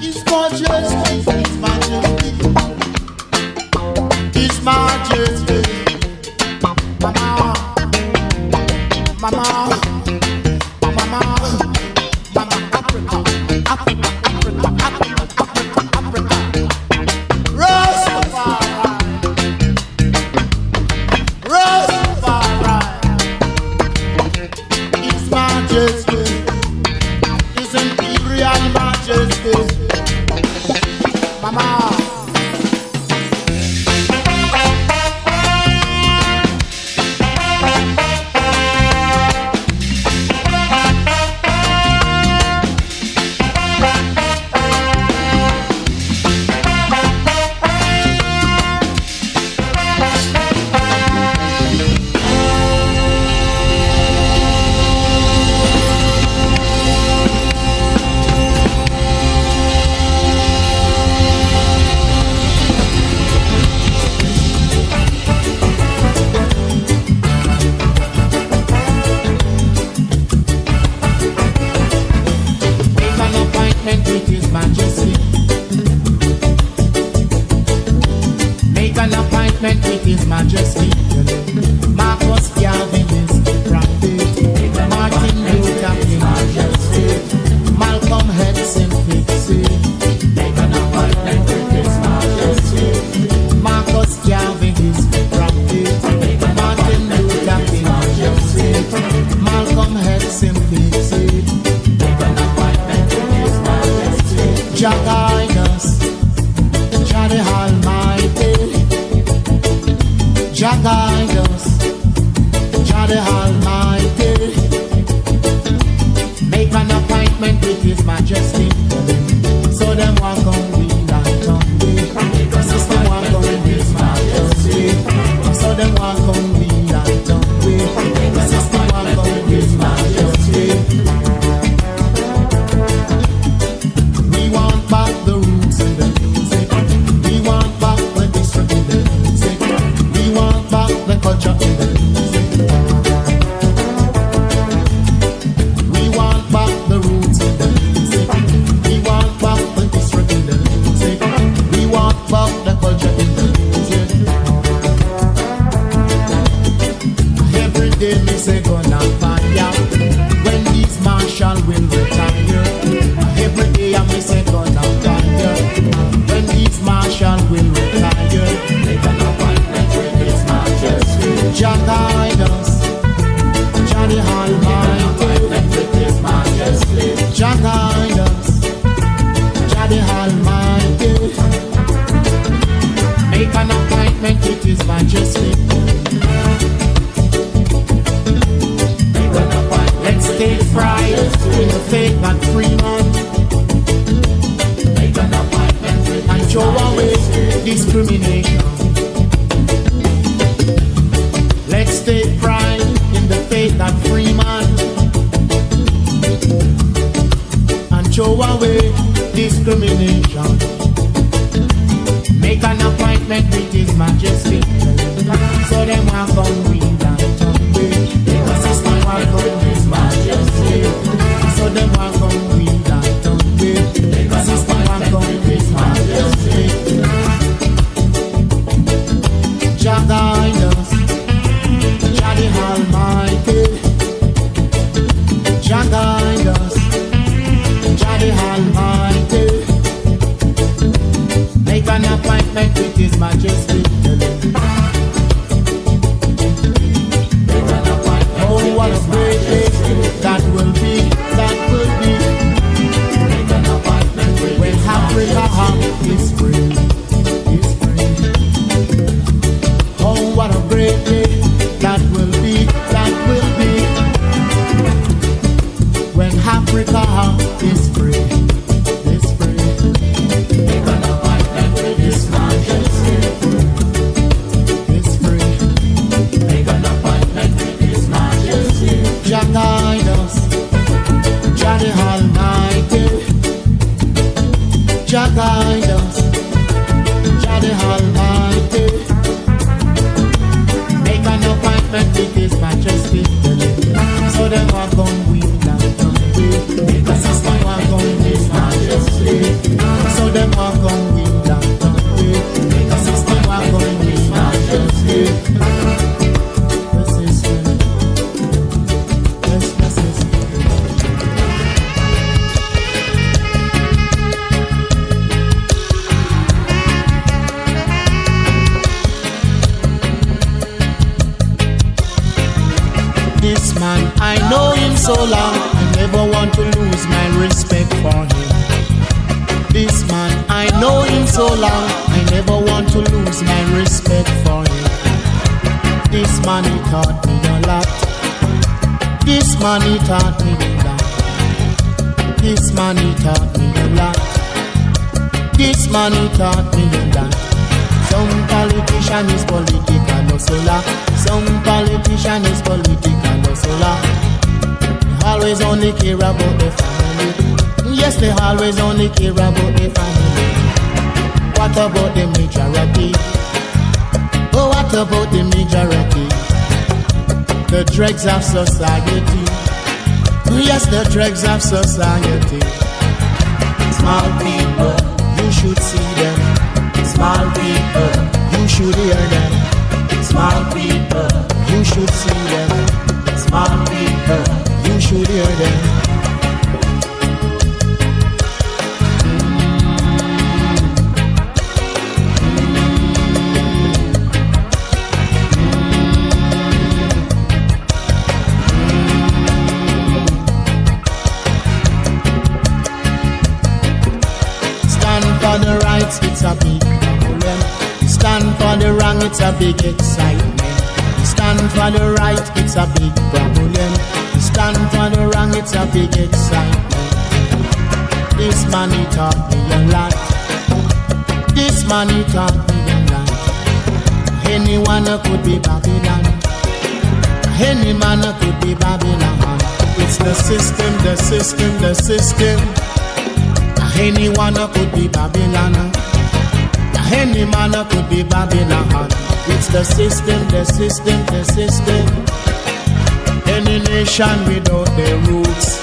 His Majesty, His Majesty, His Majesty, Mama, Mama, Mama, Mama, Africa, Africa, Africa, Africa, Africa. Rastafari, His Majesty, His Imperial Majesty, Mama. With His Majesty, make an appointment with His Majesty. Marcus Garvey is the prophet, Martin Luther King, Malcolm X in Fixie. Make an appointment with His Majesty. Marcus Garvey is the prophet, Martin Luther King, Malcolm X in Fixie. Jah guide us, Jah the Almighty. Jah guide us, Jah the Almighty. Make an appointment with His Majesty, so them walk on wheel and tongue. Sister walk on His Majesty, so them walk on wheel and tongue. Sister walk on His Majesty. Back the roots in the music. We want back the district in the music. We want back the culture in the music. We want back the roots in the music. We want back the district in the music. We want back the culture in the music. Every day me say gonna fire when these marshal will retire. Every day I me say gonna fire when these marshal will retire. Make an appointment with His Majesty. Jah guide us, Jah the Almighty. With His Majesty. Jah guide us, Jah the Almighty. Make an appointment with His Majesty. Let's take pride in the faith and freedom. Jah guide us, Jah the Almighty. Make an appointment with His Majesty, so them are going wheel and donkey. Make a system are going His Majesty, so them are going wheel and donkey. Make a system are going His Majesty. The system, yes, the system. This man, I know him so long, I never want to lose my respect for him. This man, I know him so long, I never want to lose my respect for him. This man, he taught me a lot. This man, he taught me a lot. This man, he taught me a lot. This man, he taught me a lot. Some politician is political, no solar. Some politician is political, no solar. They always only care about the family. Yes, they always only care about the family. What about the majority? Oh, what about the majority? The dregs of society. Yes, the dregs of society. Small people, you should see them. Small people, you should hear them. Small people, you should see them. Small people, you should hear them. Stand for the rights, it's a big problem. Stand for the wrong, it's a big excitement. Stand for the right, it's a big problem. Stand for the wrong, it's a big excitement. This man, he taught me a lot. This man, he taught me a lot. Anyone could be Babylon. Any man could be Babylon. It's the system, the system, the system. Anyone could be Babylon. Any man could be Babylon. It's the system, the system, the system. Any nation without their roots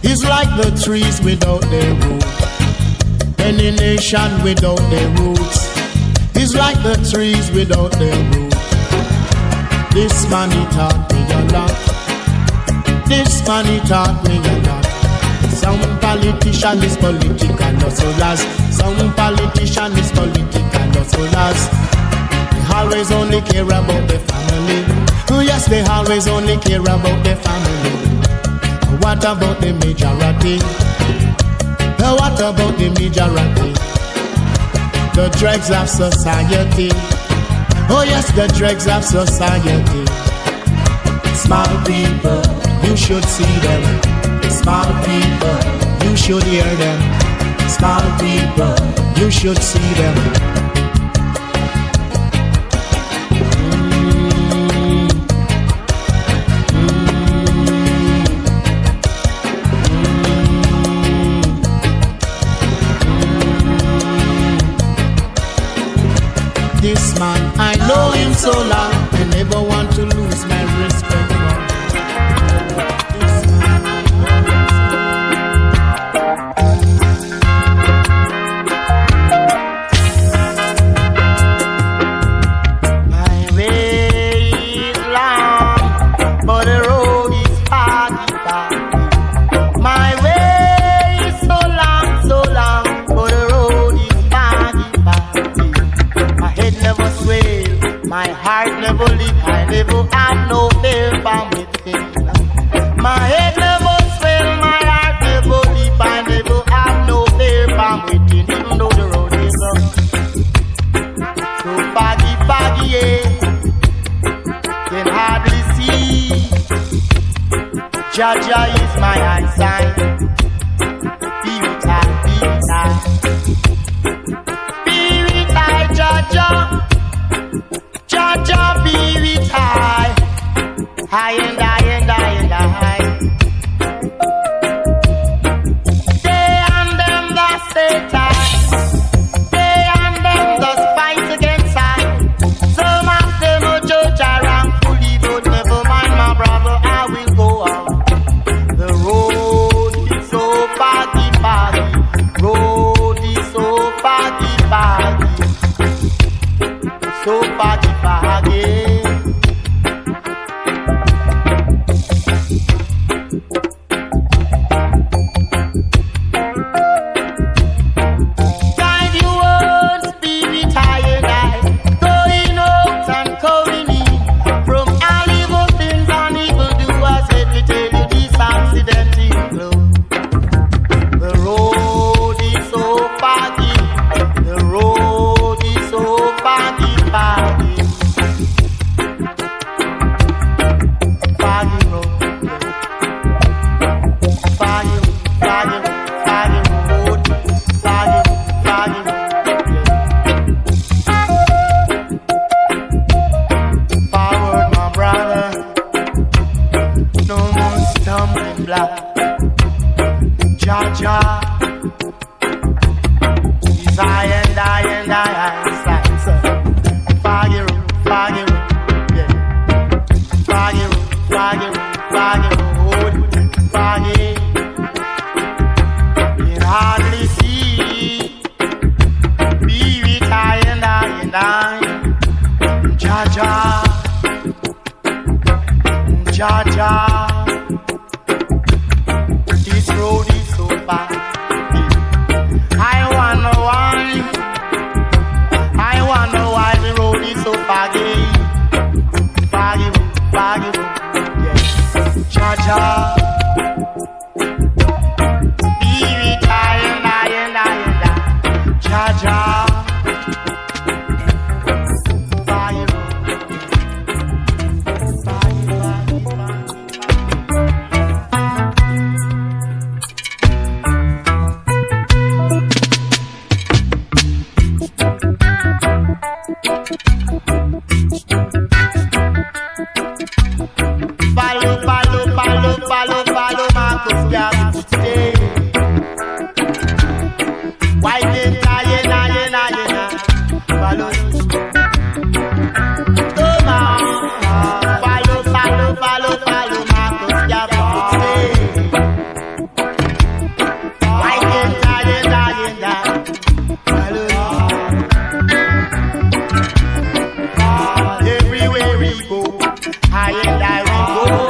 is like the trees without their roots. Any nation without their roots is like the trees without their roots. This man, he taught me a lot. This man, he taught me a lot. Some politician is political, no solars. Some politician is political, no solars. They always only care about the family. Oh yes, they always only care about the family. What about the majority? What about the majority? The dregs of society. Oh yes, the dregs of society. Small people, you should see them. Small people, you should hear them. Small people, you should see them. This man, I know him so long, I never want to lose my respect for him. My heart never leak, I never have no fear from within. My head never swell, my heart never leap, I never have no fear from within. Even though the road is so foggy, foggy, yeah, can hardly see. Jaja is my eyesight. Be with I, be with I. Be with I, Jaja. Jaja be with I and I and I and I. They and them that Satan Yes, I and say, foggy road, yeah. Foggy road, foggy. You hardly see. Be with I and I. Jaja. This road is so bad. I wonder why the road is so foggy. Foggy, yes. Jaja. Be with I and I. Jaja. Follow Marcus Garvey today. Why didn't I follow you? Come on, follow Marcus Garvey today. Why didn't I follow you? Everywhere we go, I will go.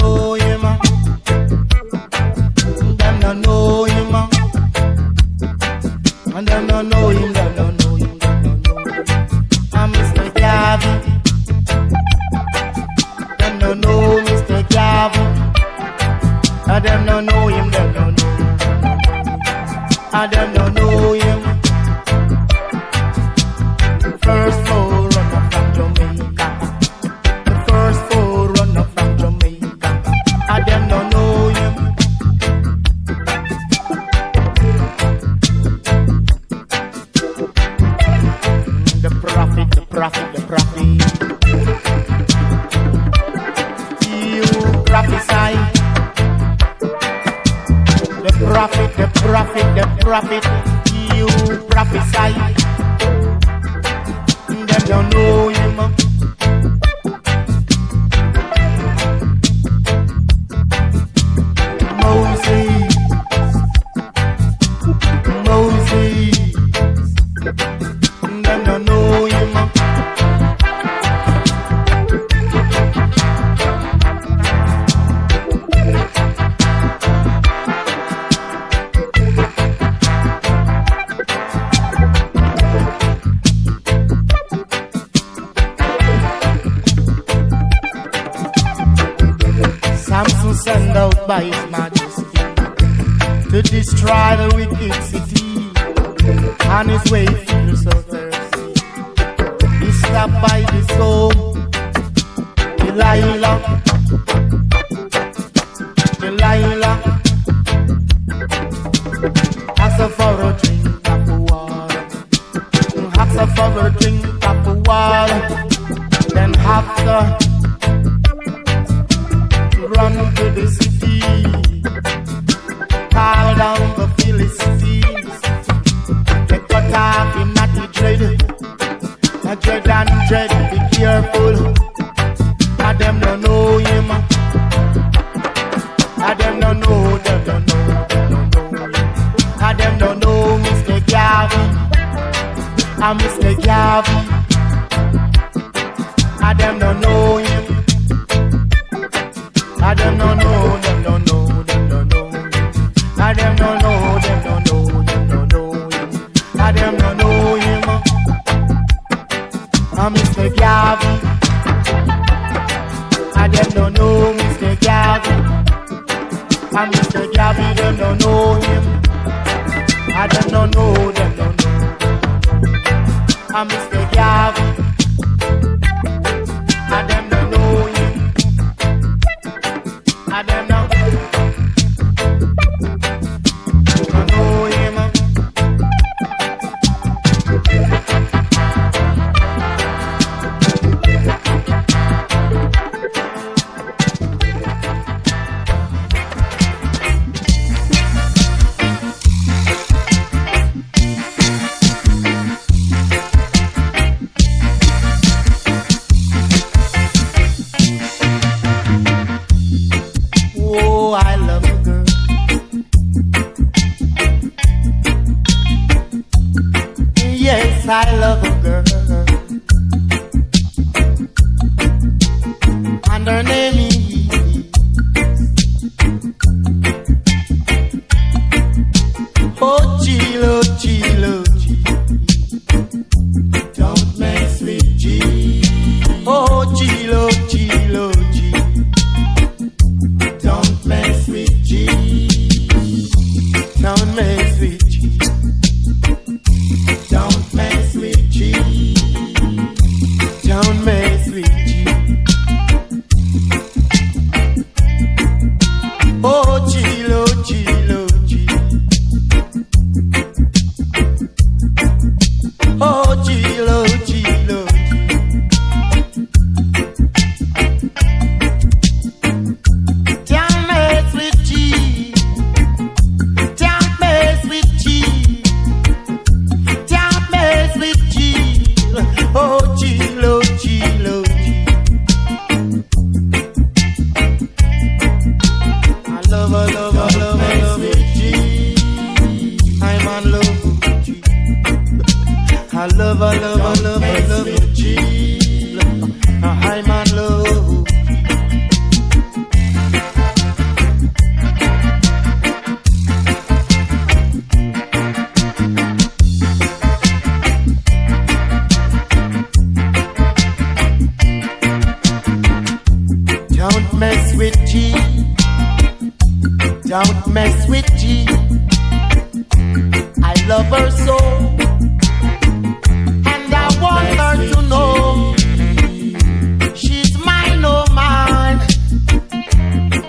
know him. Them no know him. And them no know him. Them no know him. Them no know him. I'm Mr. Garvey. Them no know Mr. Garvey. And them no know him. Them no know him. And them no know him. First forerunner from Jamaica. The first forerunner from Jamaica. And them no know him. The prophet, the prophet, the prophet. He who prophesy. The prophet, the prophet, the prophet. He who prophesy. Them don't know him. Moses, Moses. Them don't know him. Samson sent out by his majesty to destroy the wicked city. On his way through so thirsty, he stopped by the soul, Delilah, Delilah. Ask her for a drink of water, ask her for a drink of water, then after run to the city, call down the Philistines. They cut off him not the dread, the dread and dread. Be careful, and them don't know him. And them don't know, them don't know, them don't know him. And them don't know Mr. Garvey, and Mr. Garvey. And them don't know him. I them no know, them no know, them no know. I them no know, them no know, them no know him. I them no know him. I'm Mr. Garvey. I them no know Mr. Garvey. I'm Mr. Garvey, them no know him. I them no know, them no know. I'm Mr. Garvey. I them no know him. I don't know. I know him. Don't mess with G. I love her so, and I want her to know she's mine, oh mine.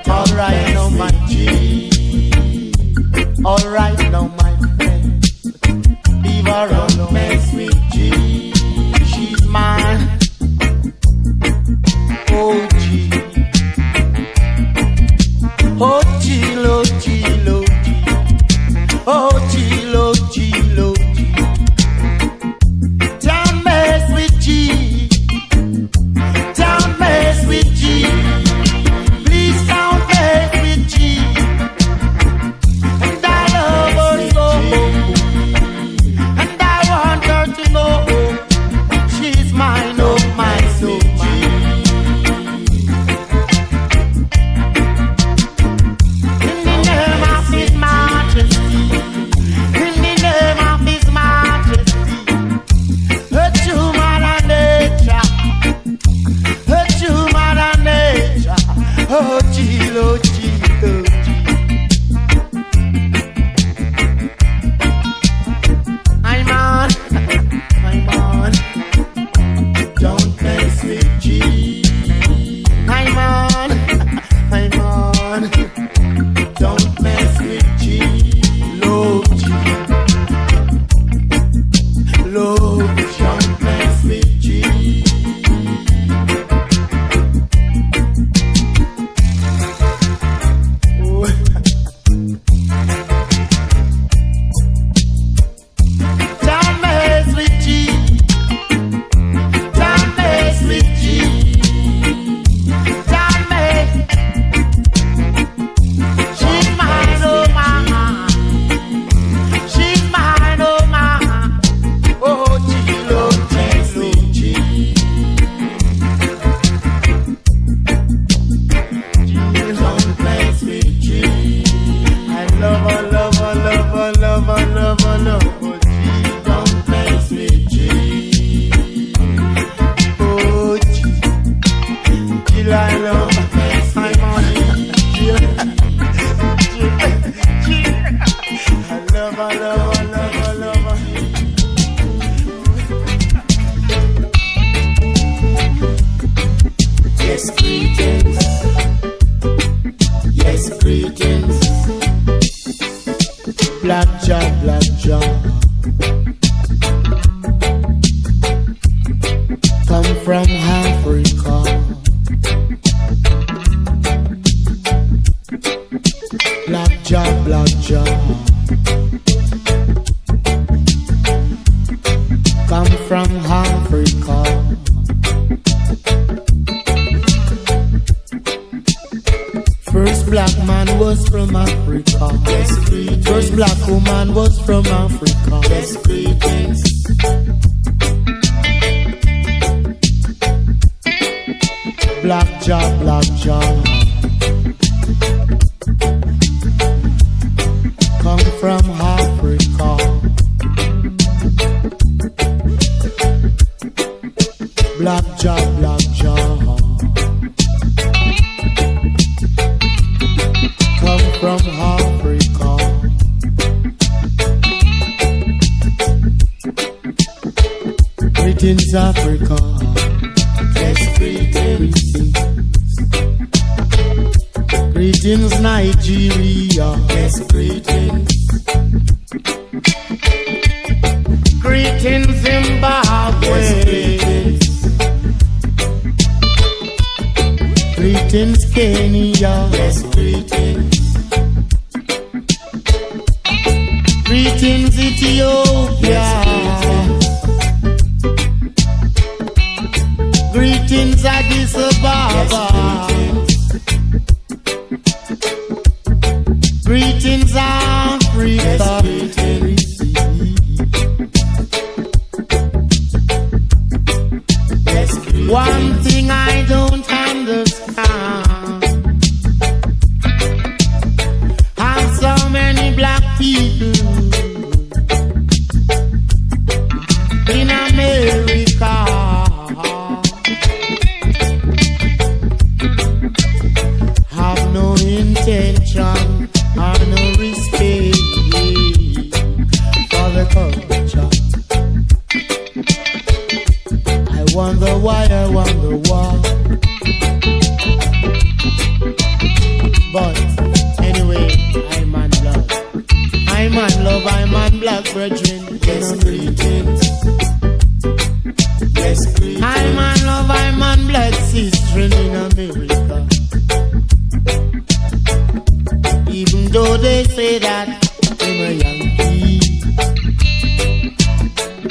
Alright, no my G. Alright, no my friend. Leave her alone. Mess with G. She's mine. Oh G. Oh G, oh G, oh G. Oh G, oh G, oh G. Don't mess with G. Don't mess with G. Please don't mess with G. And I love her so. And I want her to know she's mine, oh mine, so mine. In the name of His Majesty, in the name of His Majesty, a true mother nature, a true mother nature, oh Jill, oh Jill, oh Jill. I'm on, don't mess with G. I'm on, don't mess with G. Love G. Love, don't mess with G. Oh. Don't mess with G. Don't mess with G. Don't mess. She's mine, oh mine. She's mine, oh mine. Oh G, oh G, oh G. Don't mess with G. I love her, love her, love her, love her, love her, love her. G, don't mess with G. Oh G, Jill, I love her. I'm on Jill. I love her, love her, love her, love her. Yes, greetings. Yes, greetings. Black Jaw, Black Jaw. Come from Africa. Black Jaw, Black Jaw. Come from Africa. First black man was from Africa. Yes, first black woman was from Africa. Yes, greetings. Black Jaw, Black Jaw. Come from Africa. Black Jaw, Black Jaw. Come from Africa. Greetings, Africa. Yes, greetings. Greetings, Nigeria. Yes, greetings. Greetings, Zimbabwe. Yes, greetings. Greetings, Kenya. Yes, greetings. Greetings, Ethiopia. Yes, greetings, Addis Ababa. Yes, greetings, Africa. Yes, greetings. Yes, greetings. One thing I don't understand, how so many black people in America have no intention brethren, yes, greetings. Yes, greetings. I'm on love, I'm on blood sister in America. Even though they say that I'm a Yankee,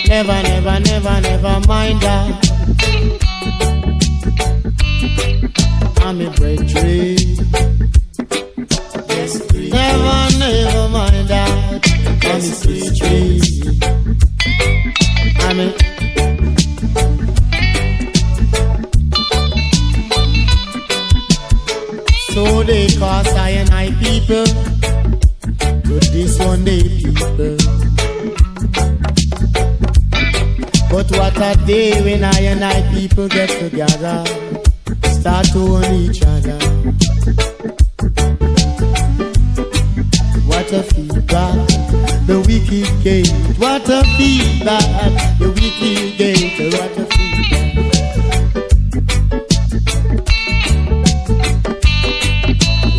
never, never, never, never mind that. I'm a brethren. Yes, never, never mind that. I'm a Christian. I'm a so they call I people to this one day people. But what a day when I people get together, start to own each other. What a feedback, the wicked gate. What a feedback, the wicked gate. What a feedback.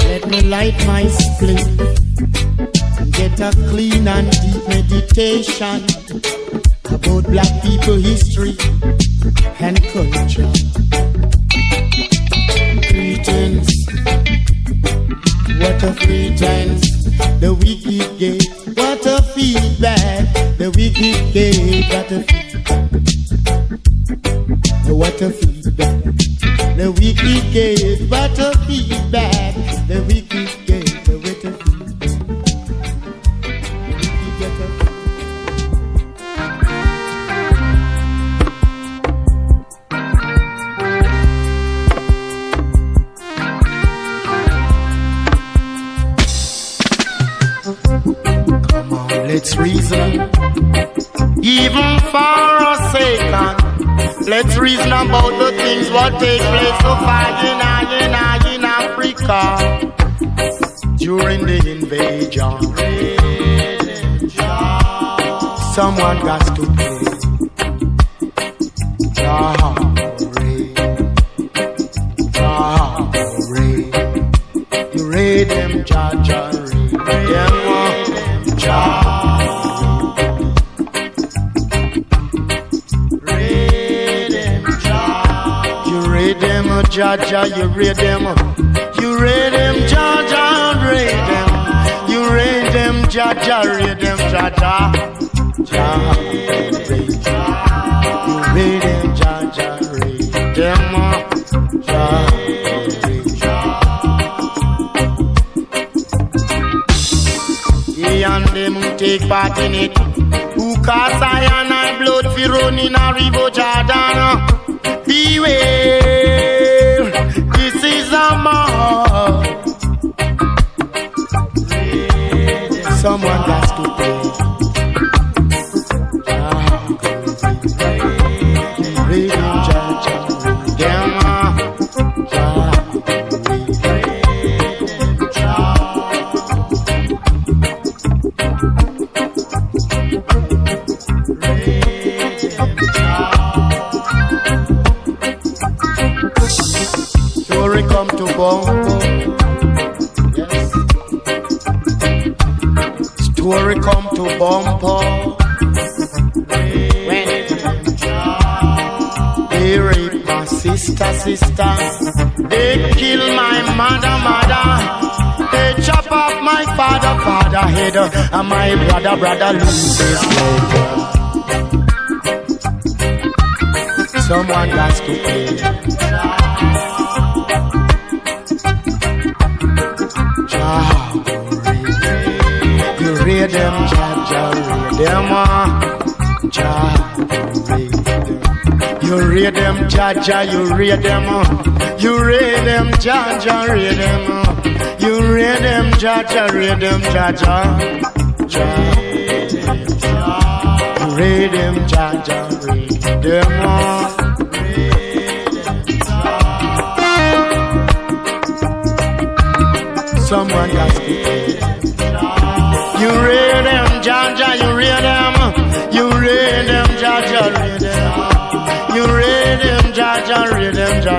Let me light my split and get a clean and deep meditation about black people history and culture. Greetings, what a pretense, the wicked gate. What a feedback, the wicked gate. What a feedback, what a feedback, the wicked gate. What a feedback, the wicked gate. What a feedback, let's reason, even for a second. Let's reason about the things what take place so far in Africa during the invasion. Someone got to pay. You read them, Jah, read them, Jah. Jah, you read them, Jah, read them. You read them, Jah, read them, Jah, read them. You read them, Jah, read them, Jah, he and them who take part in it, who cast iron and blood for running a river Jordan. Beware, this is a mob. Someone got to pay. Read him, Jah, them, story come to Bongo. Yes. Story come to Bumpo. When they rape my sister, they kill my mother, they chop off my father head, and my brother lose his leg. Someone got to pay. You read them, Jah, read them, Jah, read them. You read them, Jah, you read them. You read them, Jah, read them. You read them, Jah, read them, Jah. You read them, Jah, read them. Someone got to pay. You read them, Jah, you read them. You read them, Jah, read them. You read them, Jah, read them, Jah.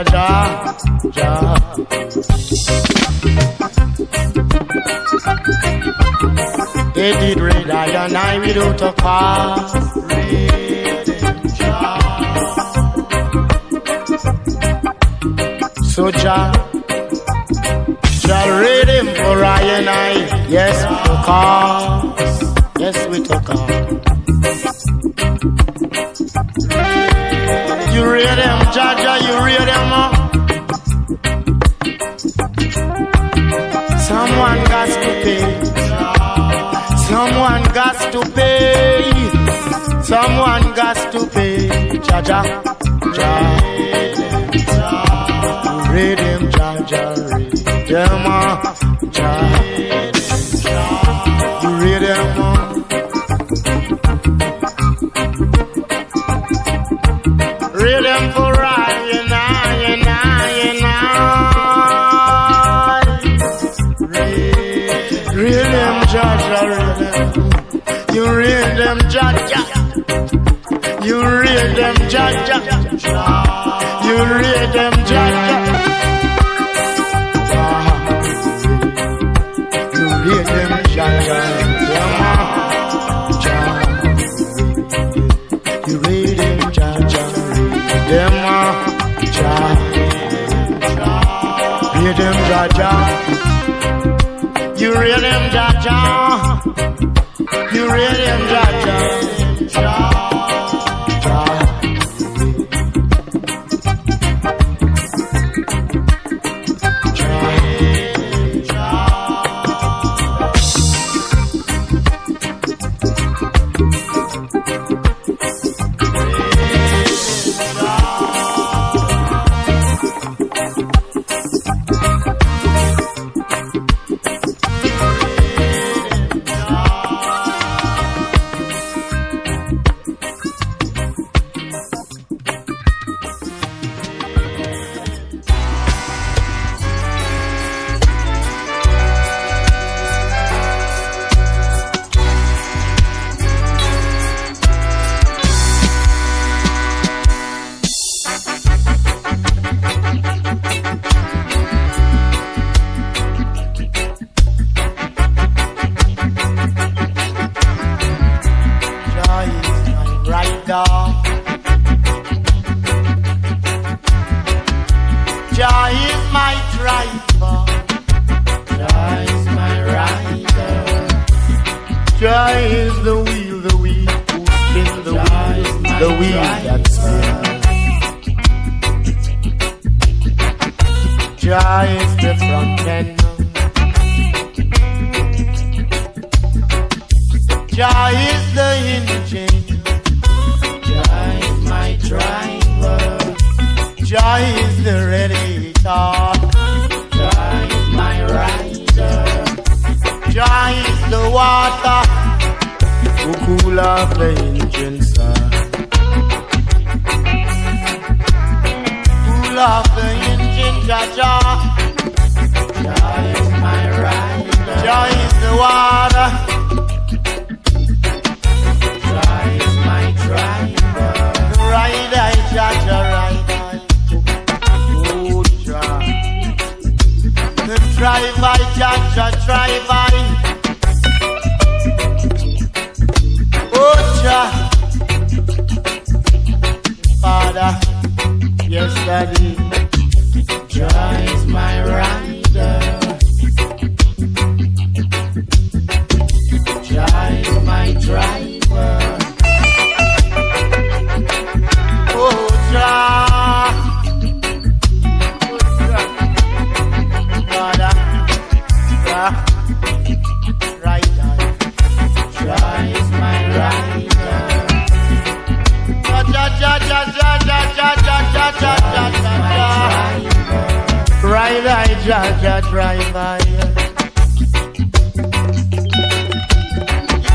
They did raid I and I without a cause. Raid Jah. So Jah raid him for I and I. Yes, with a cause. Yes, with a cause. You raid him, Jah, you raid him. Someone got to pay. Someone got to pay. Someone got to pay. Jah. Read him, Jah, read him, Jah. You read him, read him for I and I. Read him, Jah, read him. You read them, Jah. You read them, Jah. You read them, Jah. You read them, Jah. You read them, Jah. Them, Jah. Read them, Jah. You read them, Jah. You read him, Jah. Jah is my driver. Jah is my rider. Jah is the wheel who spins the wheel that spins. Jah is the front end. Jah is the engine. Jah is my driver. Jah is the radiator. Jah is my rider. Jah is the water who cool off the engine side. Cool off the engine, Jah. Jah is my rider. Jah is the water. Jah is my driver. Rider, Jah, rider. Drive by, Jah, drive by. Oh, Jah, Father, yes, Daddy. Jah is my rider. Jah is my driver. Oh, Jah. Jah, drive by. He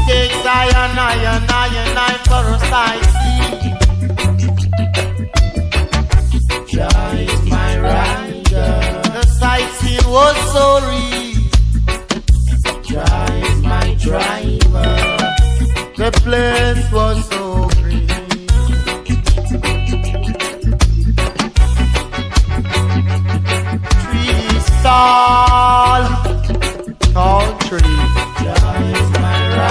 takes I for a sightseeing. Jah is my rider. The sightseeing was so real. Jah is my driver. The place was so green. Trees tall tree. Jah is my rider.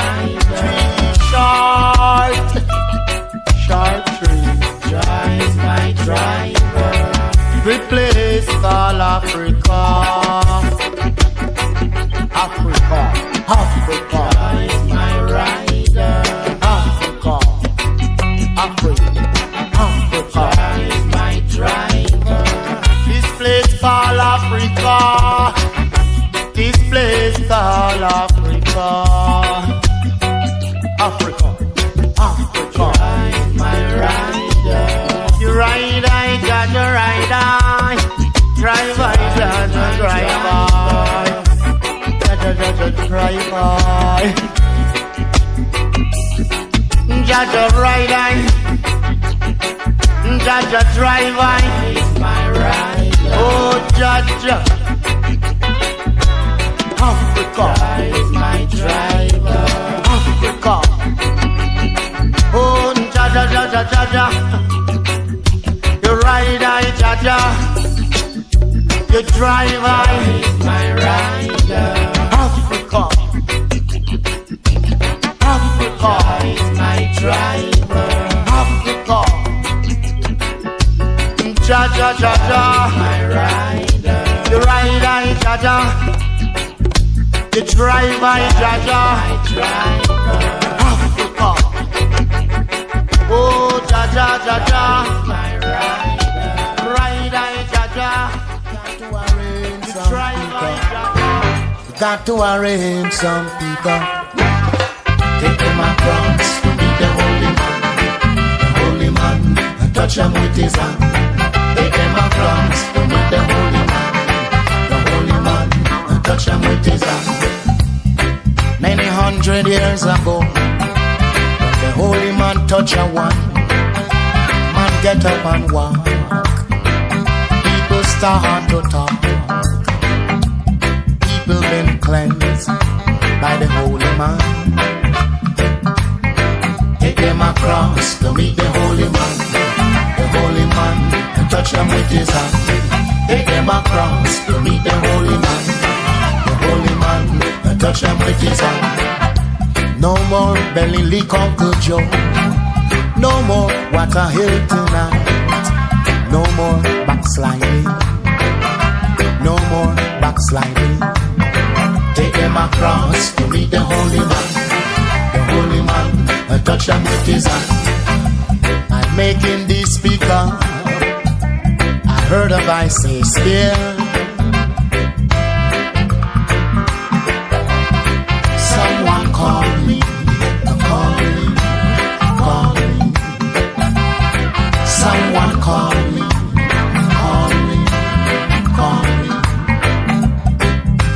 this place called Africa. Africa, Africa. My rider, you ride, I got your rider. Drive, I got your driver. Driver. Jaja rider, Jaja driver. My rider. Oh, Jaja. Africa is my driver. Africa. Oh, Jaja, Jaja, Jaja. You rider, Jaja. You driver is my rider. Africa. Africa is my driver. Africa. Jaja, Jaja. My rider. You rider, Jaja. The driver, Jaja, Africa. Oh, Jaja, Jaja, my rider, Jaja. The driver, Jaja. You got to arrange some people. Take them across to meet the holy man. The holy man, and touch him with his hand. Take them across to meet the holy man. The holy man, and touch him with his hand. Many 100 years ago, the holy man touch a one. Man get up and walk. People start to talk. People been cleansed by the holy man. Take them across to meet the holy man. The holy man and touch them with his hand. Take them across to meet the holy man. The holy man and touch them with his hand. No more belly leak Uncle Joe. No more water hill tonight. No more backsliding. No more backsliding. Take them across to meet the holy man. The holy man and touch them with his hand. I'm making this speaker. I heard a voice say still. Someone call me, call me, call me. Someone call me, call me, call me.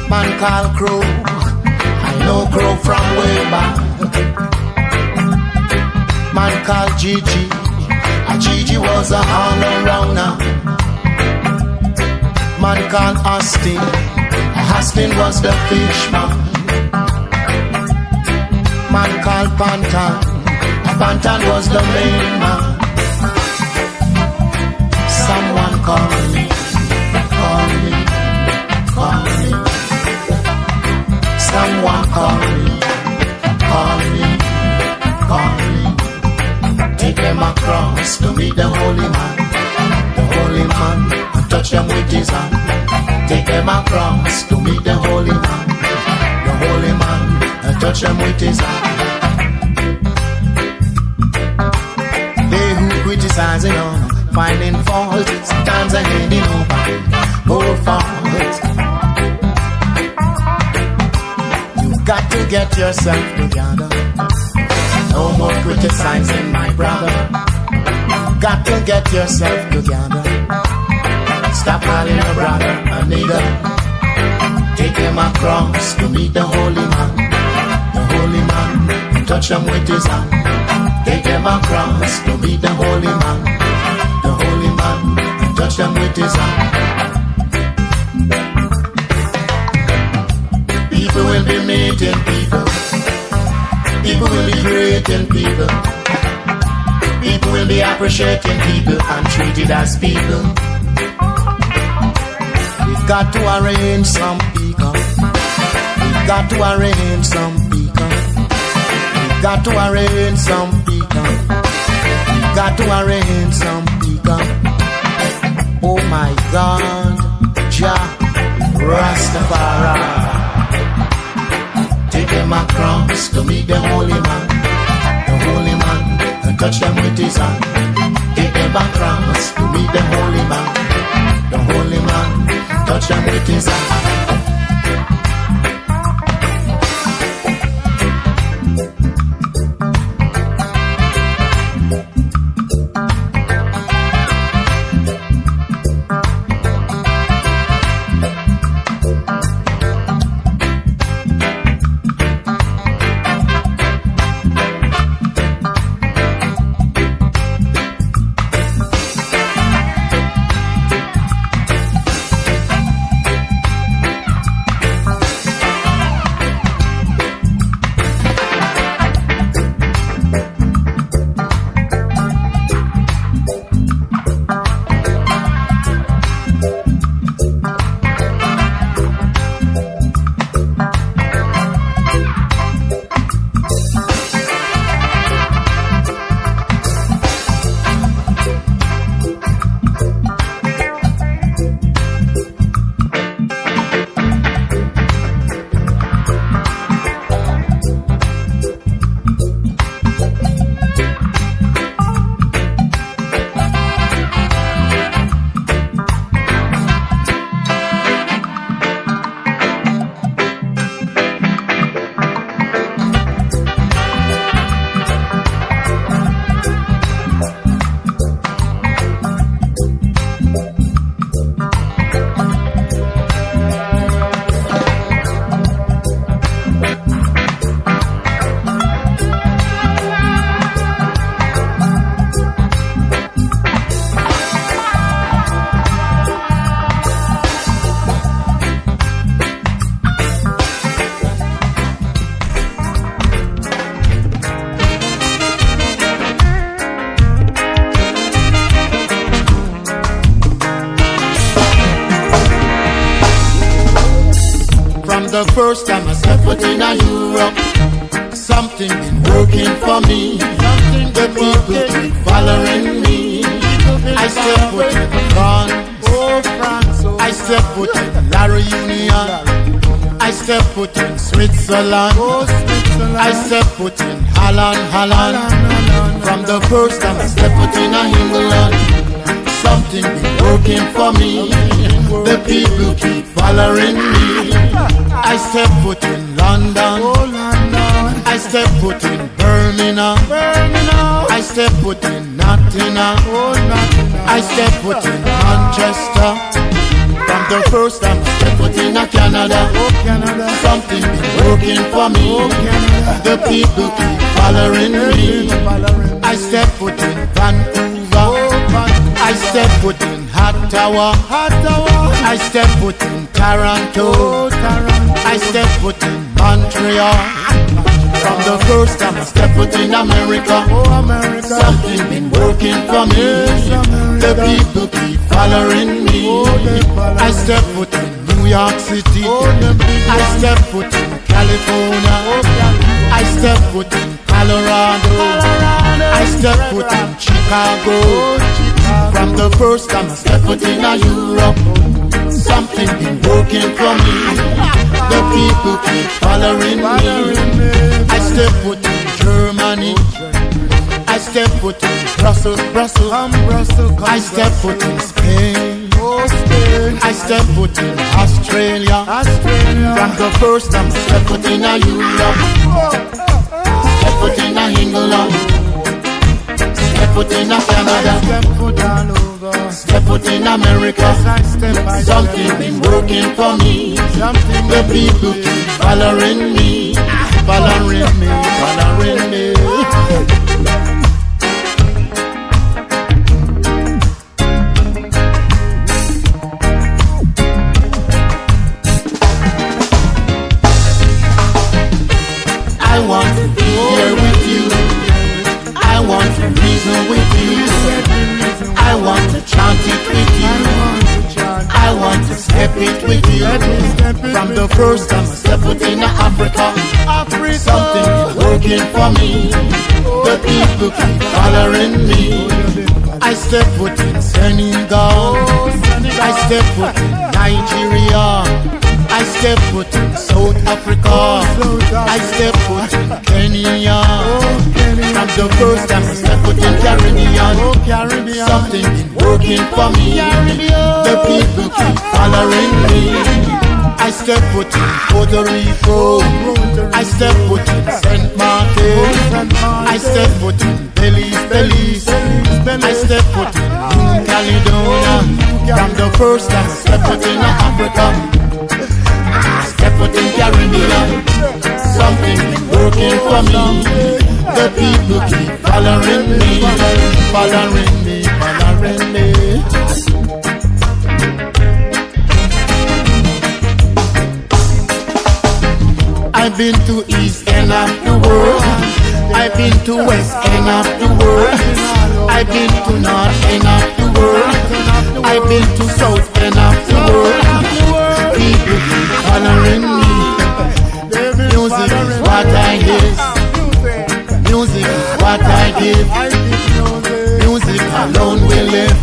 Man call Crow, I know Crow from way back. Man call Gigi, Gigi was a all-arounder. Man call Austin, Austin was the fishman. Man called Pantan, Pantan was the main man. Someone call me, call me, call me. Someone call me, call me, call me. Take them across to meet the holy man. The holy man, and touch them with his hand. Take them across to meet the holy man. The holy man, and touch them with his hand. They who criticizing on, finding fault, sometimes I handing over more fault. You got to get yourself together. No more criticizing, my brother. You got to get yourself together. Stop calling your brother a nigger. Take him across to meet the holy man. The holy man, touch him with his hand. Take him across to meet the holy man. The holy man, touch him with his hand. People will be meeting people. People will be creating people. People will be appreciating people and treated as people. We've got to arrange some people. We've got to arrange some people. We've got to arrange some people. We've got to arrange some people. Oh my God, Jah Rastafari. Take them across to meet the holy man. The holy man, and touch them with his hand. Take them across to meet the holy man. The holy man, touch them with his hand. the first time I step foot in a Europe, something been working for me. The people keep following me. I step foot in France. I step foot in La Réunion. I step foot in Switzerland. I step foot in Holland. From the first time I step foot in England, something been working for me. The people keep following me. I step foot in London. I step foot in Birmingham. I step foot in Nottingham. I step foot in Manchester. From the first time I step foot in Canada, something been working for me. The people keep following me. I step foot in Vancouver. I step foot in Ottawa. I step foot in Toronto. I step foot in Montreal. From the first time I step foot in America, something been working for me. The people keep following me. I step foot in New York City. I step foot in California. I step foot in Colorado. I step foot in Chicago. From the first time I step foot in Europe, something been working for me. The people keep following me. I step foot in Germany. I step foot in Brussels. I step foot in Spain. I step foot in Australia. From the first time I step foot in Europe, step foot in England, step foot in Canada, step foot in America. Something been working for me. The people keep following me. Following me. I want to be here with you. I want to reason with you. I want to chant it with you. I want to step it with you. From the first time I step foot in Africa, something is working for me. The people keep following me. I step foot in Senegal. I step foot in Nigeria. I step foot in South Africa. I step foot in Kenya. From the first time I step foot in Caribbean, something been working for me. The people keep following me. I step foot in Puerto Rico. I step foot in St. Martin. I step foot in Belize. I step foot in New Caledonia. From the first time I step foot in Africa, step foot in Caribbean, something been working for me. The people keep following me. I've been to east end of the world. I've been to west end of the world. I've been to north end of the world. I've been to south end of the world. People keep following me. Music is what I give. Music is what I give. Music alone will live.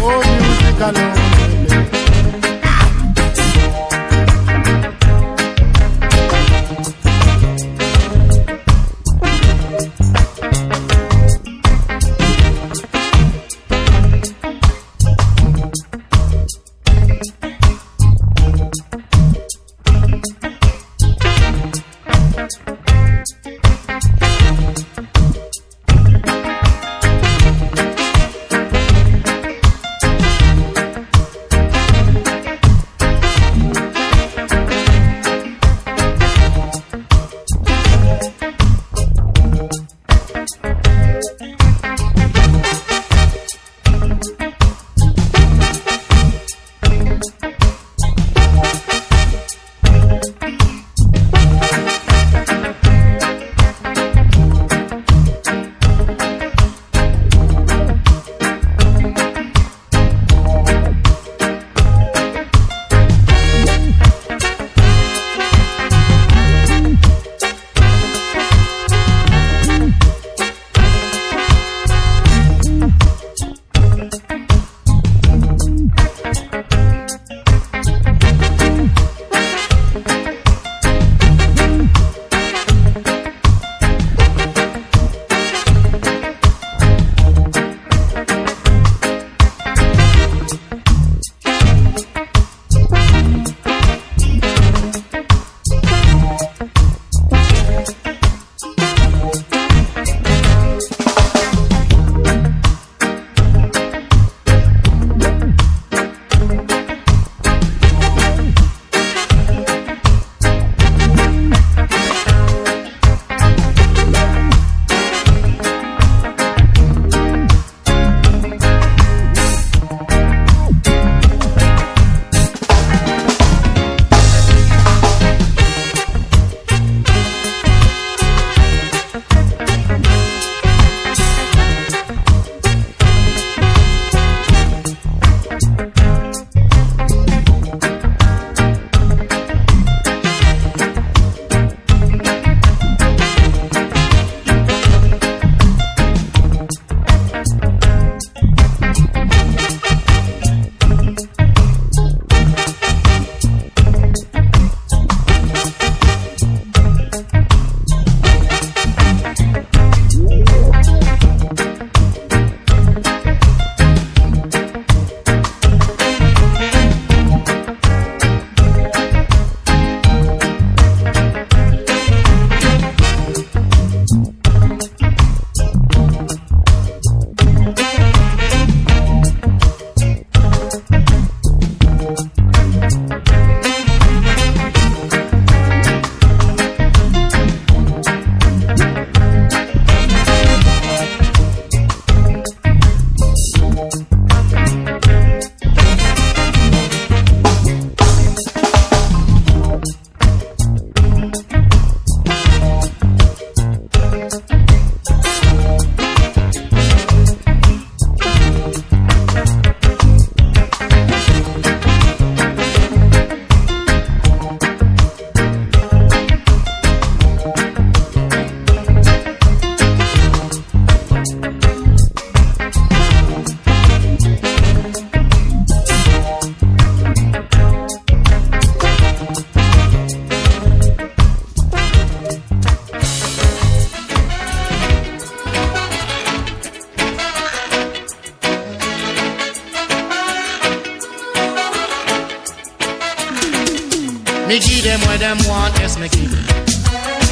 what them want, yes, me give them.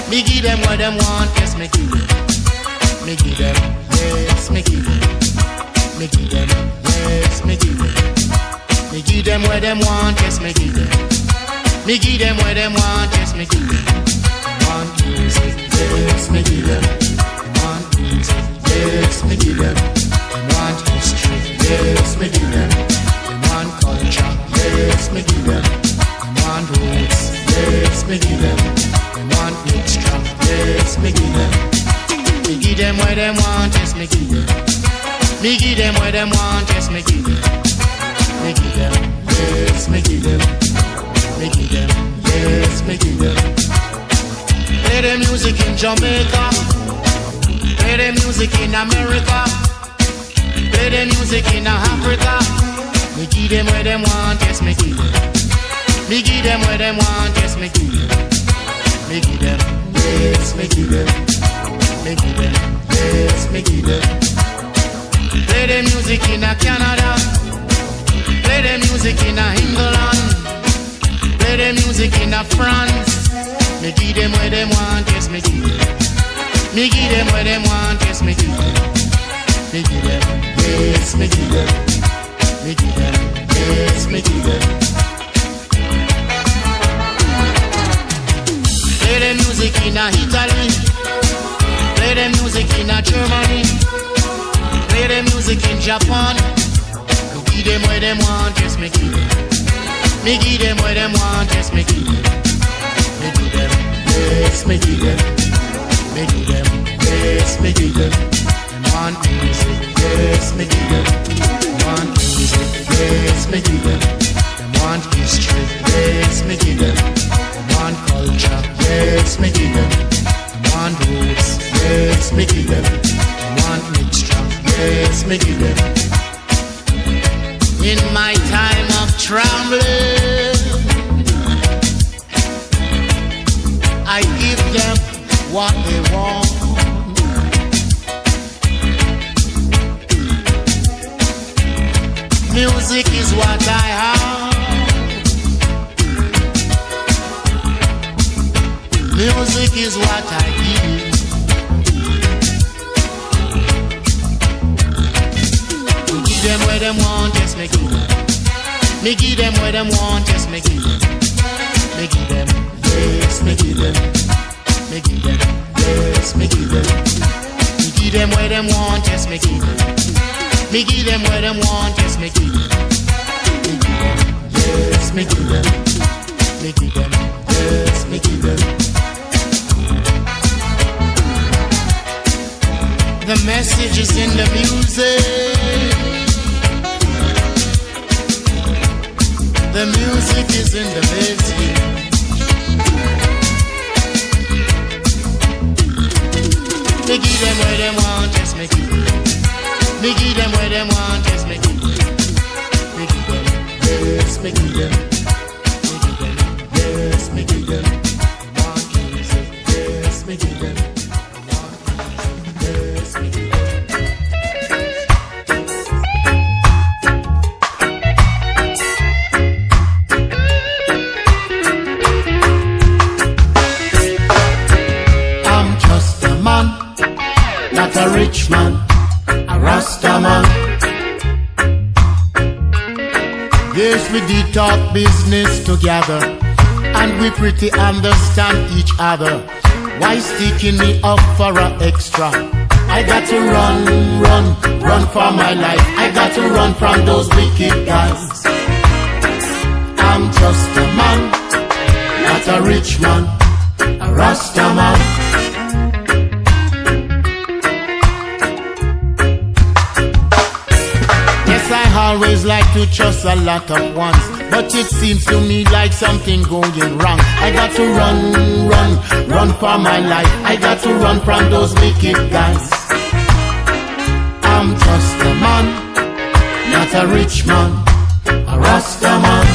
Me give them what them want, yes, me give them. Me give them, yes, me give them. Me give them, yes, me give them. Me give them what them want, yes, me give them. Me give them what them want, yes, me give them. Want music, yes, me give them. Want music, yes, me give them. Want history, yes, me give them. Want culture, yes, me give them. Want roots, yes, me give them. Want mixture, yes, me give them. Me give them what them want, yes, me give them. Me give them what them want, yes, me give them. Me give them, yes, me give them. Me give them, yes, me give them. Play the music in Jamaica. Play the music in America. Play the music in Africa. Me give them what them want, yes, me give them. Me give them what them want, yes, me give them. Me give them, yes, me give them. Me give them, yes, me give them. Play the music in Canada. Play the music in England. Play the music in France. Me give them what them want, yes, me give them. Me give them what them want, yes, me give them. Me give them, yes, me give them. Me give them, yes, me give them. Play the music in Italy. Play the music in Germany. Play the music in Japan. Me give them what them want, yes, me give them. Me give them what them want, yes, me give them. Me give them, yes, me give them. Me give them, yes, me give them. Them want music, yes, me give them. Want music, yes, me give them. Them want history, yes, me give them. Them want culture, yes, me give them. Them want roots, yes, me give them. Them want mixture, yes, me give them. In my time of trembling, I give them what they want. Music is what I have. Music is what I give. Me give them what them want, yes, me give them. Me give them what them want, yes, me give them. Me give them, yes, me give them. Me give them, yes, me give them. Me give them what them want, yes, me give them. Me give them what them want, yes, me give them. Me give them, yes, me give them. Me give them, yes, me give them. The message is in the music. The music is in the message. Me give them what them want, yes, me give them. Me give them what them want, yes, me give them. Me give them, yes, me give them. Me give them, yes, me give them. They want music, yes, me give them. They want music, yes, me give them. I'm just a man, not a rich man, a Rasta man. Yes, we did talk business together, and we pretty understand each other. Why sticking me up for a extra? I got to run for my life. I got to run from those wicked guys. I'm just a man, not a rich man, a Rasta man. I always like to trust a lot at once, but it seems to me like something going wrong. I got to run for my life. I got to run from those wicked guys. I'm just a man, not a rich man, a Rasta man.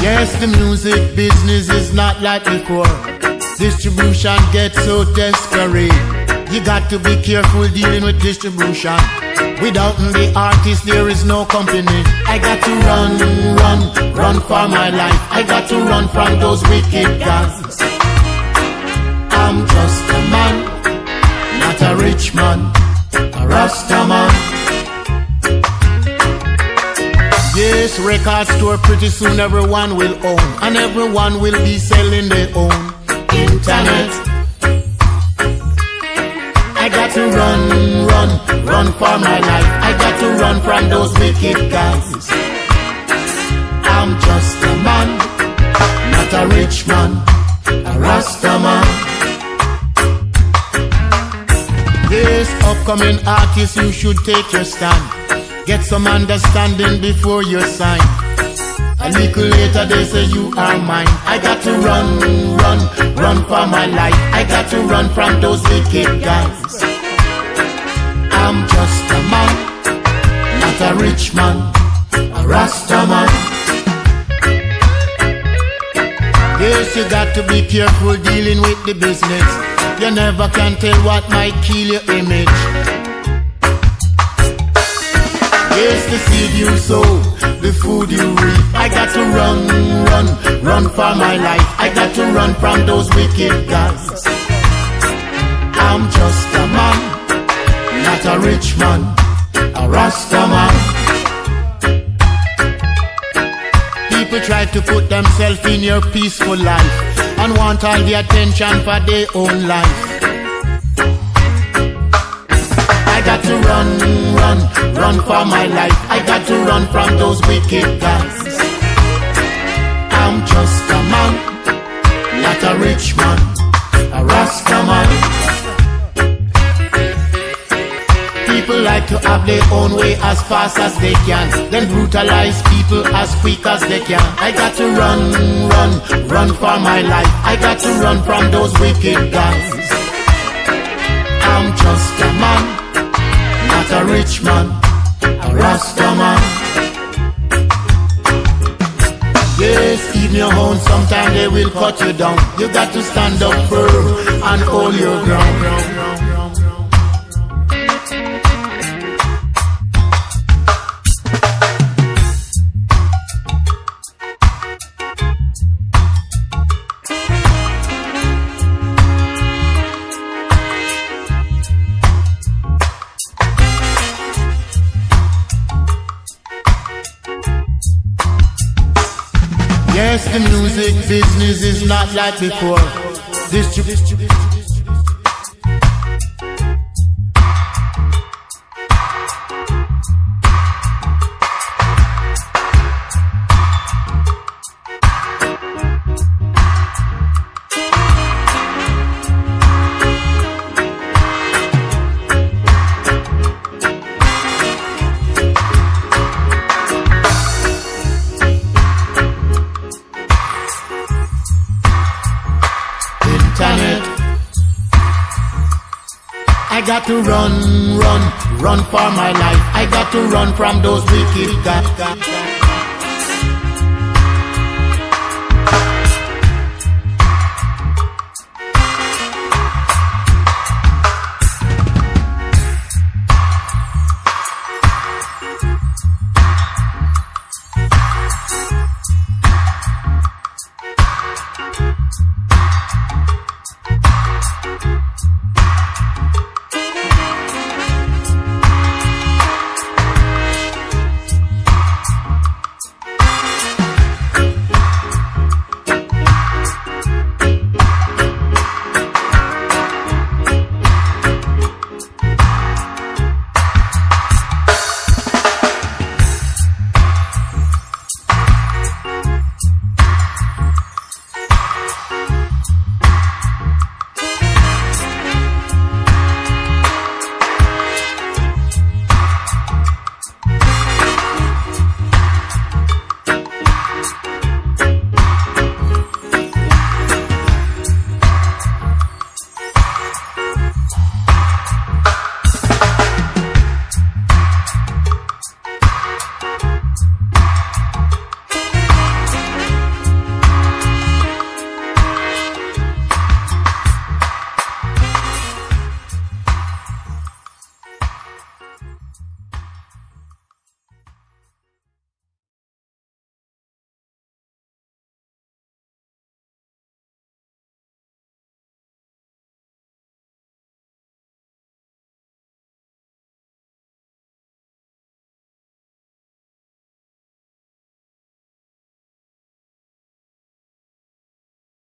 Yes, the music business is not like before. Distribution gets so desperate. You got to be careful dealing with distribution. Without the artist, there is no company. I got to run for my life. I got to run from those wicked guys. I'm just a man, not a rich man, a Rasta man. Yes, record store pretty soon everyone will own, and everyone will be selling their own internet. I got to run for my life. I got to run from those wicked guys. I'm just a man, not a rich man, a Rasta man. Yes, upcoming artists, you should take your stand. Get some understanding before you sign. A little later they say you are mine. I got to run for my life. I got to run from those wicked guys. I'm just a man, not a rich man, a Rasta man. Yes, you got to be careful dealing with the business. You never can tell what might kill your image. Yes, the seed you sow, the food you reap. I got to run for my life. I got to run from those wicked guys. I'm just a man, not a rich man, a Rasta man. People try to put themselves in your peaceful life and want all the attention for their own life. I got to run for my life. I got to run from those wicked guys. I'm just a man, not a rich man, a Rasta man. People like to have their own way as fast as they can, then brutalize people as quick as they can. I got to run for my life. I got to run from those wicked guys. I'm just a man, not a rich man, a Rasta man. Yes, even your own, sometimes they will cut you down. You got to stand up firm and hold your ground. Yes, the music business is not like before. I got to run for my life. I got to run from those wicked guys.